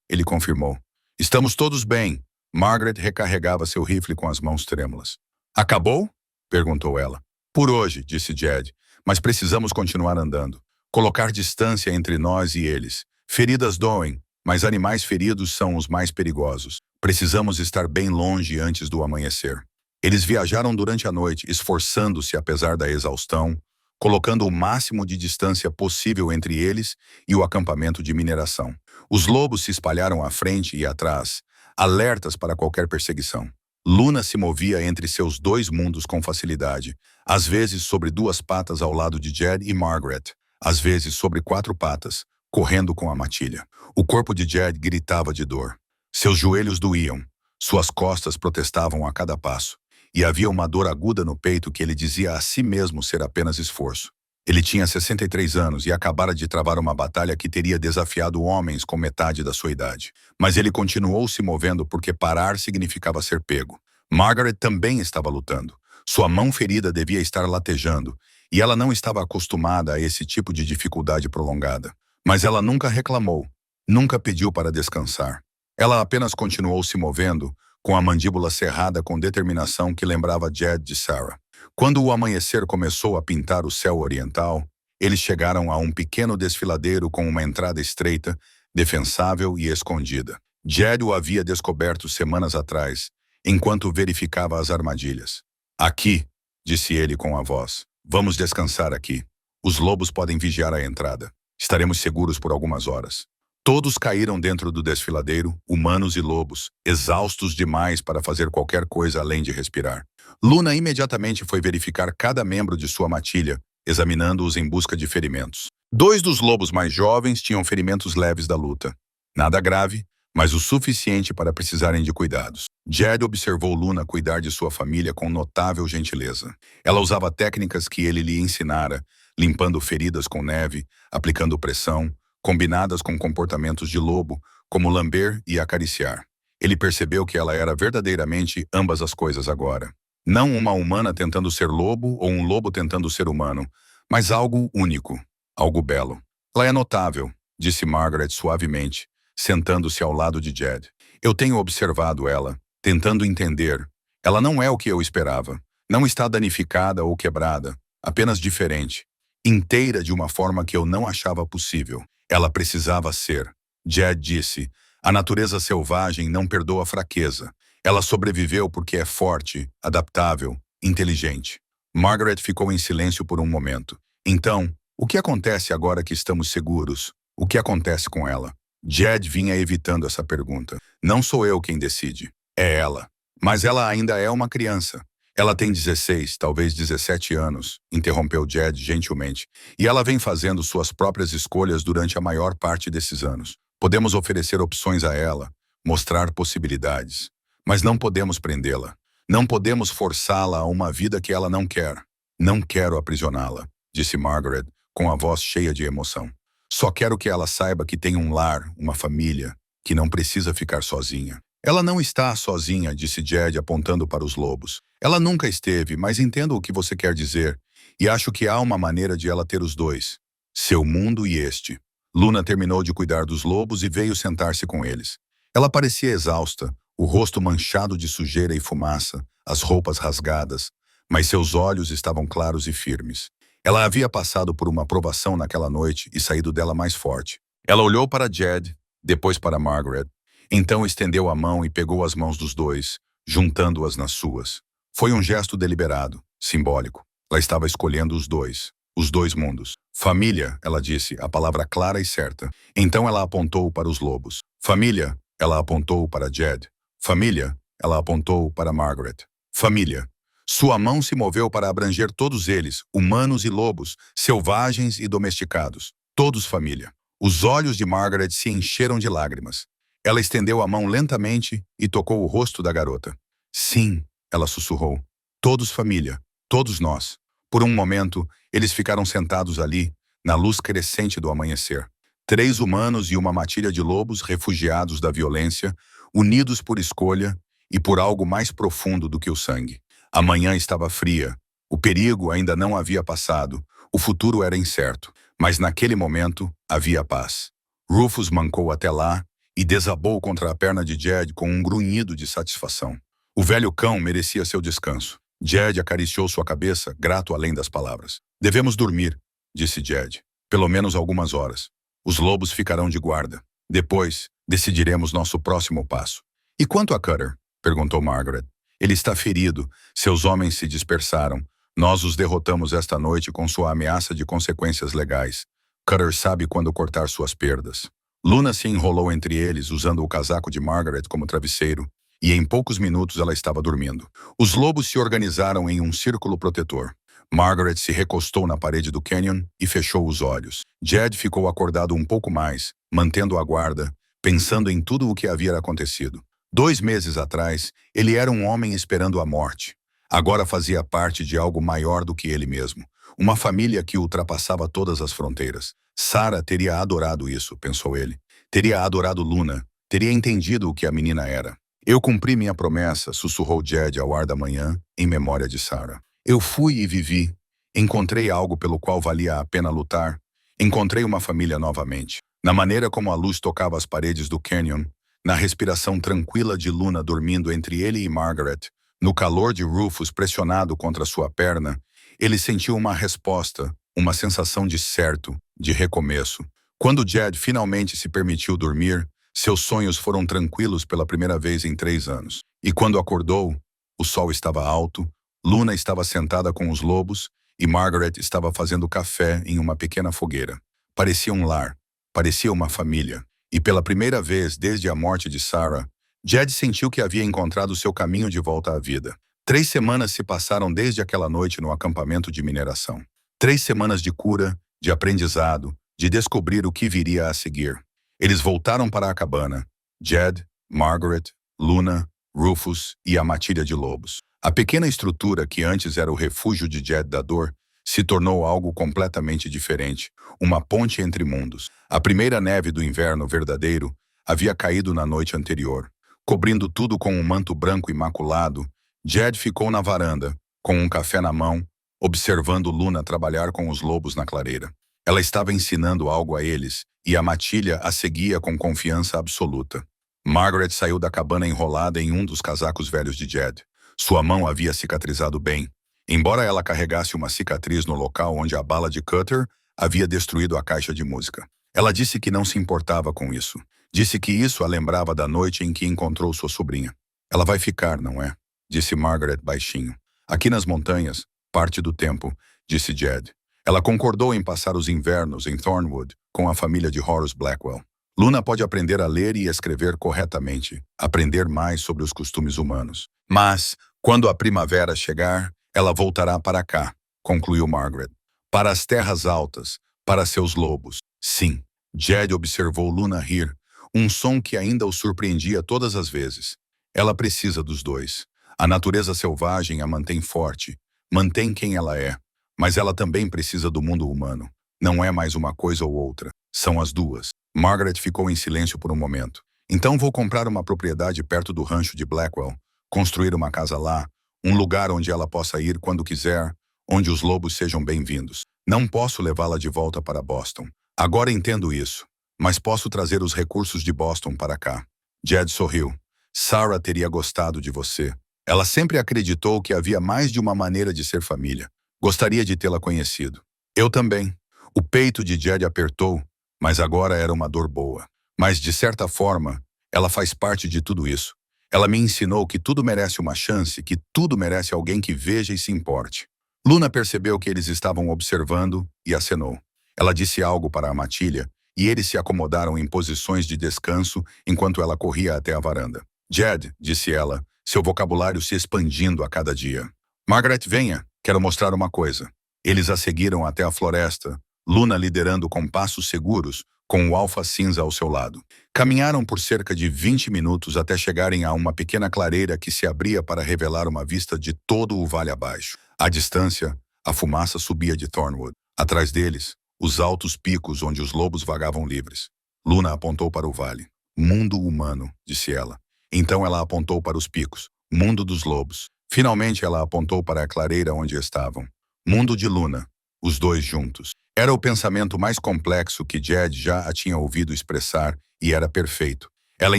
ele confirmou. Estamos todos bem. Margaret recarregava seu rifle com as mãos trêmulas. Acabou? Perguntou ela. Por hoje, disse Jed, mas precisamos continuar andando. Colocar distância entre nós e eles. Feridas doem, mas animais feridos são os mais perigosos. Precisamos estar bem longe antes do amanhecer. Eles viajaram durante a noite, esforçando-se apesar da exaustão, colocando o máximo de distância possível entre eles e o acampamento de mineração. Os lobos se espalharam à frente e atrás, alertas para qualquer perseguição. Luna se movia entre seus dois mundos com facilidade, às vezes sobre duas patas ao lado de Jed e Margaret, às vezes sobre quatro patas, correndo com a matilha. O corpo de Jed gritava de dor. Seus joelhos doíam, suas costas protestavam a cada passo, e havia uma dor aguda no peito que ele dizia a si mesmo ser apenas esforço. Ele tinha 63 anos e acabara de travar uma batalha que teria desafiado homens com metade da sua idade. Mas ele continuou se movendo porque parar significava ser pego. Margaret também estava lutando. Sua mão ferida devia estar latejando, e ela não estava acostumada a esse tipo de dificuldade prolongada. Mas ela nunca reclamou, nunca pediu para descansar. Ela apenas continuou se movendo, com a mandíbula cerrada com determinação que lembrava Jed de Sarah. Quando o amanhecer começou a pintar o céu oriental, eles chegaram a um pequeno desfiladeiro com uma entrada estreita, defensável e escondida. Jed o havia descoberto semanas atrás, enquanto verificava as armadilhas. Aqui, disse ele com a voz. Vamos descansar aqui. Os lobos podem vigiar a entrada. Estaremos seguros por algumas horas. Todos caíram dentro do desfiladeiro, humanos e lobos, exaustos demais para fazer qualquer coisa além de respirar. Luna imediatamente foi verificar cada membro de sua matilha, examinando-os em busca de ferimentos. 2 dos lobos mais jovens tinham ferimentos leves da luta. Nada grave, mas o suficiente para precisarem de cuidados. Jed observou Luna cuidar de sua família com notável gentileza. Ela usava técnicas que ele lhe ensinara, limpando feridas com neve, aplicando pressão, combinadas com comportamentos de lobo, como lamber e acariciar. Ele percebeu que ela era verdadeiramente ambas as coisas agora. Não uma humana tentando ser lobo ou um lobo tentando ser humano, mas algo único, algo belo. Ela é notável, disse Margaret suavemente, sentando-se ao lado de Jed. Eu tenho observado ela, tentando entender. Ela não é o que eu esperava. Não está danificada ou quebrada, apenas diferente. Inteira de uma forma que eu não achava possível. Ela precisava ser. Jed disse, a natureza selvagem não perdoa fraqueza. Ela sobreviveu porque é forte, adaptável, inteligente. Margaret ficou em silêncio por um momento. Então, o que acontece agora que estamos seguros? O que acontece com ela? Jed vinha evitando essa pergunta. Não sou eu quem decide. É ela. Mas ela ainda é uma criança. Ela tem 16, talvez 17 anos, interrompeu Jed gentilmente, e ela vem fazendo suas próprias escolhas durante a maior parte desses anos. Podemos oferecer opções a ela, mostrar possibilidades, mas não podemos prendê-la. Não podemos forçá-la a uma vida que ela não quer. Não quero aprisioná-la, disse Margaret, com a voz cheia de emoção. Só quero que ela saiba que tem um lar, uma família, que não precisa ficar sozinha. Ela não está sozinha, disse Jed, apontando para os lobos. Ela nunca esteve, mas entendo o que você quer dizer, e acho que há uma maneira de ela ter os dois. Seu mundo e este. Luna terminou de cuidar dos lobos e veio sentar-se com eles. Ela parecia exausta, o rosto manchado de sujeira e fumaça, as roupas rasgadas, mas seus olhos estavam claros e firmes. Ela havia passado por uma provação naquela noite e saído dela mais forte. Ela olhou para Jed, depois para Margaret. Então estendeu a mão e pegou as mãos dos dois, juntando-as nas suas. Foi um gesto deliberado, simbólico. Ela estava escolhendo os dois mundos. Família, ela disse, a palavra clara e certa. Então ela apontou para os lobos. Família, ela apontou para Jed. Família, ela apontou para Margaret. Família. Sua mão se moveu para abranger todos eles, humanos e lobos, selvagens e domesticados. Todos família. Os olhos de Margaret se encheram de lágrimas. Ela estendeu a mão lentamente e tocou o rosto da garota. Sim, ela sussurrou. Todos família. Todos nós. Por um momento, eles ficaram sentados ali, na luz crescente do amanhecer. 3 humanos e uma matilha de lobos refugiados da violência, unidos por escolha e por algo mais profundo do que o sangue. A manhã estava fria. O perigo ainda não havia passado. O futuro era incerto. Mas naquele momento, havia paz. Rufus mancou até lá e desabou contra a perna de Jed com um grunhido de satisfação. O velho cão merecia seu descanso. Jed acariciou sua cabeça, grato além das palavras. Devemos dormir, disse Jed. Pelo menos algumas horas. Os lobos ficarão de guarda. Depois, decidiremos nosso próximo passo. E quanto a Cutter? Perguntou Margaret. Ele está ferido. Seus homens se dispersaram. Nós os derrotamos esta noite com sua ameaça de consequências legais. Cutter sabe quando cortar suas perdas. Luna se enrolou entre eles, usando o casaco de Margaret como travesseiro, e em poucos minutos ela estava dormindo. Os lobos se organizaram em um círculo protetor. Margaret se recostou na parede do canyon e fechou os olhos. Jed ficou acordado um pouco mais, mantendo a guarda, pensando em tudo o que havia acontecido. 2 meses atrás, ele era um homem esperando a morte. Agora fazia parte de algo maior do que ele mesmo. Uma família que ultrapassava todas as fronteiras. Sarah teria adorado isso, pensou ele. Teria adorado Luna. Teria entendido o que a menina era. Eu cumpri minha promessa, sussurrou Jed ao ar da manhã, em memória de Sarah. Eu fui e vivi. Encontrei algo pelo qual valia a pena lutar. Encontrei uma família novamente. Na maneira como a luz tocava as paredes do canyon, na respiração tranquila de Luna dormindo entre ele e Margaret, no calor de Rufus pressionado contra sua perna, ele sentiu uma resposta, uma sensação de certo, de recomeço. Quando Jed finalmente se permitiu dormir, seus sonhos foram tranquilos pela primeira vez em 3 anos. E quando acordou, o sol estava alto, Luna estava sentada com os lobos e Margaret estava fazendo café em uma pequena fogueira. Parecia um lar, parecia uma família. E pela primeira vez desde a morte de Sarah, Jed sentiu que havia encontrado seu caminho de volta à vida. 3 semanas se passaram desde aquela noite no acampamento de mineração. 3 semanas de cura, de aprendizado, de descobrir o que viria a seguir. Eles voltaram para a cabana. Jed, Margaret, Luna, Rufus e a matilha de lobos. A pequena estrutura que antes era o refúgio de Jed da dor se tornou algo completamente diferente, uma ponte entre mundos. A primeira neve do inverno verdadeiro havia caído na noite anterior. Cobrindo tudo com um manto branco imaculado, Jed ficou na varanda, com um café na mão, observando Luna trabalhar com os lobos na clareira. Ela estava ensinando algo a eles, e a matilha a seguia com confiança absoluta. Margaret saiu da cabana enrolada em um dos casacos velhos de Jed. Sua mão havia cicatrizado bem, embora ela carregasse uma cicatriz no local onde a bala de Cutter havia destruído a caixa de música. Ela disse que não se importava com isso. Disse que isso a lembrava da noite em que encontrou sua sobrinha. Ela vai ficar, não é? Disse Margaret baixinho. Aqui nas montanhas, parte do tempo, disse Jed. Ela concordou em passar os invernos em Thornwood com a família de Horace Blackwell. Luna pode aprender a ler e escrever corretamente, aprender mais sobre os costumes humanos. Mas, quando a primavera chegar, ela voltará para cá, concluiu Margaret. Para as terras altas, para seus lobos. Sim. Jed observou Luna rir, um som que ainda o surpreendia todas as vezes. Ela precisa dos dois. A natureza selvagem a mantém forte, mantém quem ela é, mas ela também precisa do mundo humano. Não é mais uma coisa ou outra, são as duas. Margaret ficou em silêncio por um momento. Então vou comprar uma propriedade perto do rancho de Blackwell, construir uma casa lá, um lugar onde ela possa ir quando quiser, onde os lobos sejam bem-vindos. Não posso levá-la de volta para Boston. Agora entendo isso, mas posso trazer os recursos de Boston para cá. Jed sorriu. Sarah teria gostado de você. Ela sempre acreditou que havia mais de uma maneira de ser família. Gostaria de tê-la conhecido. Eu também. O peito de Jed apertou, mas agora era uma dor boa. Mas, de certa forma, ela faz parte de tudo isso. Ela me ensinou que tudo merece uma chance, que tudo merece alguém que veja e se importe. Luna percebeu que eles estavam observando e acenou. Ela disse algo para a matilha, e eles se acomodaram em posições de descanso enquanto ela corria até a varanda. Jed, disse ela, seu vocabulário se expandindo a cada dia. Margaret, venha, quero mostrar uma coisa. Eles a seguiram até a floresta, Luna liderando com passos seguros, com o alfa cinza ao seu lado. Caminharam por cerca de 20 minutos até chegarem a uma pequena clareira que se abria para revelar uma vista de todo o vale abaixo. À distância, a fumaça subia de Thornwood. Atrás deles, os altos picos onde os lobos vagavam livres. Luna apontou para o vale. Mundo humano, disse ela. Então ela apontou para os picos. Mundo dos lobos. Finalmente ela apontou para a clareira onde estavam. Mundo de Luna. Os dois juntos. Era o pensamento mais complexo que Jed já a tinha ouvido expressar e era perfeito. Ela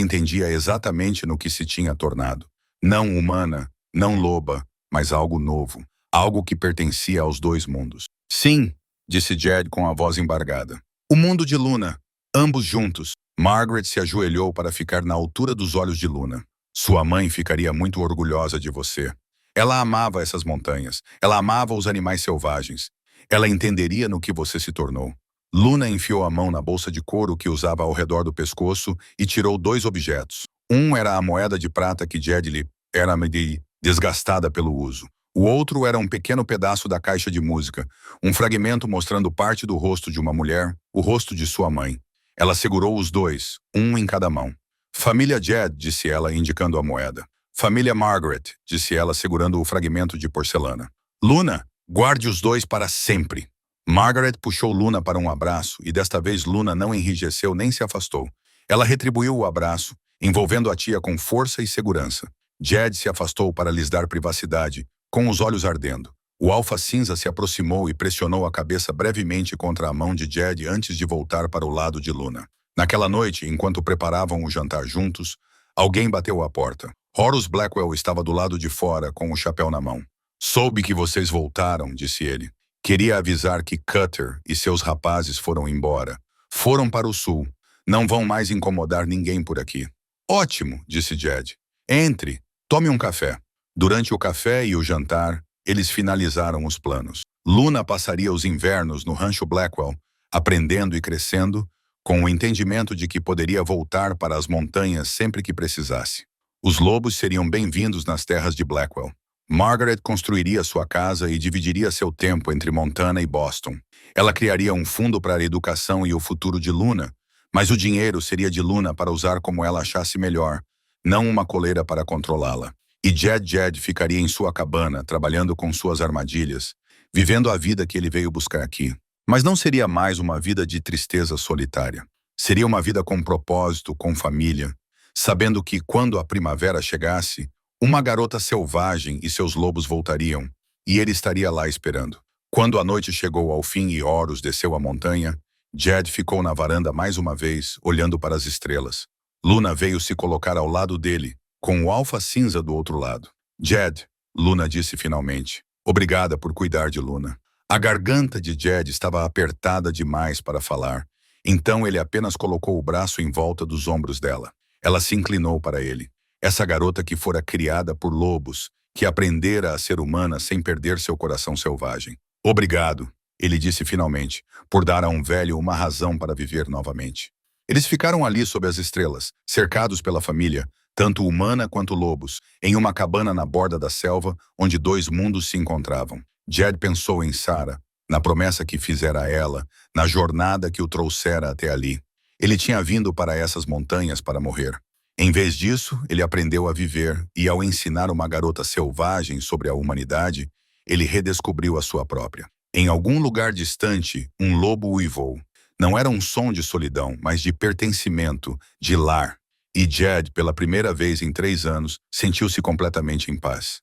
entendia exatamente no que se tinha tornado. Não humana, não loba, mas algo novo. Algo que pertencia aos dois mundos. Sim, disse Jed com a voz embargada. O mundo de Luna. Ambos juntos. Margaret se ajoelhou para ficar na altura dos olhos de Luna. Sua mãe ficaria muito orgulhosa de você. Ela amava essas montanhas. Ela amava os animais selvagens. Ela entenderia no que você se tornou. Luna enfiou a mão na bolsa de couro que usava ao redor do pescoço e tirou dois objetos. Um era a moeda de prata que Jed lhe era desgastada pelo uso. O outro era um pequeno pedaço da caixa de música, um fragmento mostrando parte do rosto de uma mulher, o rosto de sua mãe. Ela segurou os dois, um em cada mão. Família Jed, disse ela, indicando a moeda. Família Margaret, disse ela, segurando o fragmento de porcelana. Luna, guarde os dois para sempre. Margaret puxou Luna para um abraço e desta vez Luna não enrijeceu nem se afastou. Ela retribuiu o abraço, envolvendo a tia com força e segurança. Jed se afastou para lhes dar privacidade, com os olhos ardendo. O alfa cinza se aproximou e pressionou a cabeça brevemente contra a mão de Jed antes de voltar para o lado de Luna. Naquela noite, enquanto preparavam o jantar juntos, alguém bateu à porta. Horus Blackwell estava do lado de fora, com o chapéu na mão. Soube que vocês voltaram, disse ele. Queria avisar que Cutter e seus rapazes foram embora. Foram para o sul. Não vão mais incomodar ninguém por aqui. Ótimo, disse Jed. Entre, tome um café. Durante o café e o jantar, eles finalizaram os planos. Luna passaria os invernos no rancho Blackwell, aprendendo e crescendo, com o entendimento de que poderia voltar para as montanhas sempre que precisasse. Os lobos seriam bem-vindos nas terras de Blackwell. Margaret construiria sua casa e dividiria seu tempo entre Montana e Boston. Ela criaria um fundo para a educação e o futuro de Luna, mas o dinheiro seria de Luna para usar como ela achasse melhor, não uma coleira para controlá-la. E Jed ficaria em sua cabana, trabalhando com suas armadilhas, vivendo a vida que ele veio buscar aqui. Mas não seria mais uma vida de tristeza solitária. Seria uma vida com propósito, com família, sabendo que, quando a primavera chegasse, uma garota selvagem e seus lobos voltariam, e ele estaria lá esperando. Quando a noite chegou ao fim e Horus desceu a montanha, Jed ficou na varanda mais uma vez, olhando para as estrelas. Luna veio se colocar ao lado dele, com o alfa cinza do outro lado. Jed, Luna disse finalmente. Obrigada por cuidar de Luna. A garganta de Jed estava apertada demais para falar, então ele apenas colocou o braço em volta dos ombros dela. Ela se inclinou para ele. Essa garota que fora criada por lobos, que aprendera a ser humana sem perder seu coração selvagem. Obrigado, ele disse finalmente, por dar a um velho uma razão para viver novamente. Eles ficaram ali sob as estrelas, cercados pela família, tanto humana quanto lobos, em uma cabana na borda da selva, onde dois mundos se encontravam. Jed pensou em Sarah, na promessa que fizera a ela, na jornada que o trouxera até ali. Ele tinha vindo para essas montanhas para morrer. Em vez disso, ele aprendeu a viver e, ao ensinar uma garota selvagem sobre a humanidade, ele redescobriu a sua própria. Em algum lugar distante, um lobo uivou. Não era um som de solidão, mas de pertencimento, de lar. E Jed, pela primeira vez em 3 anos, sentiu-se completamente em paz.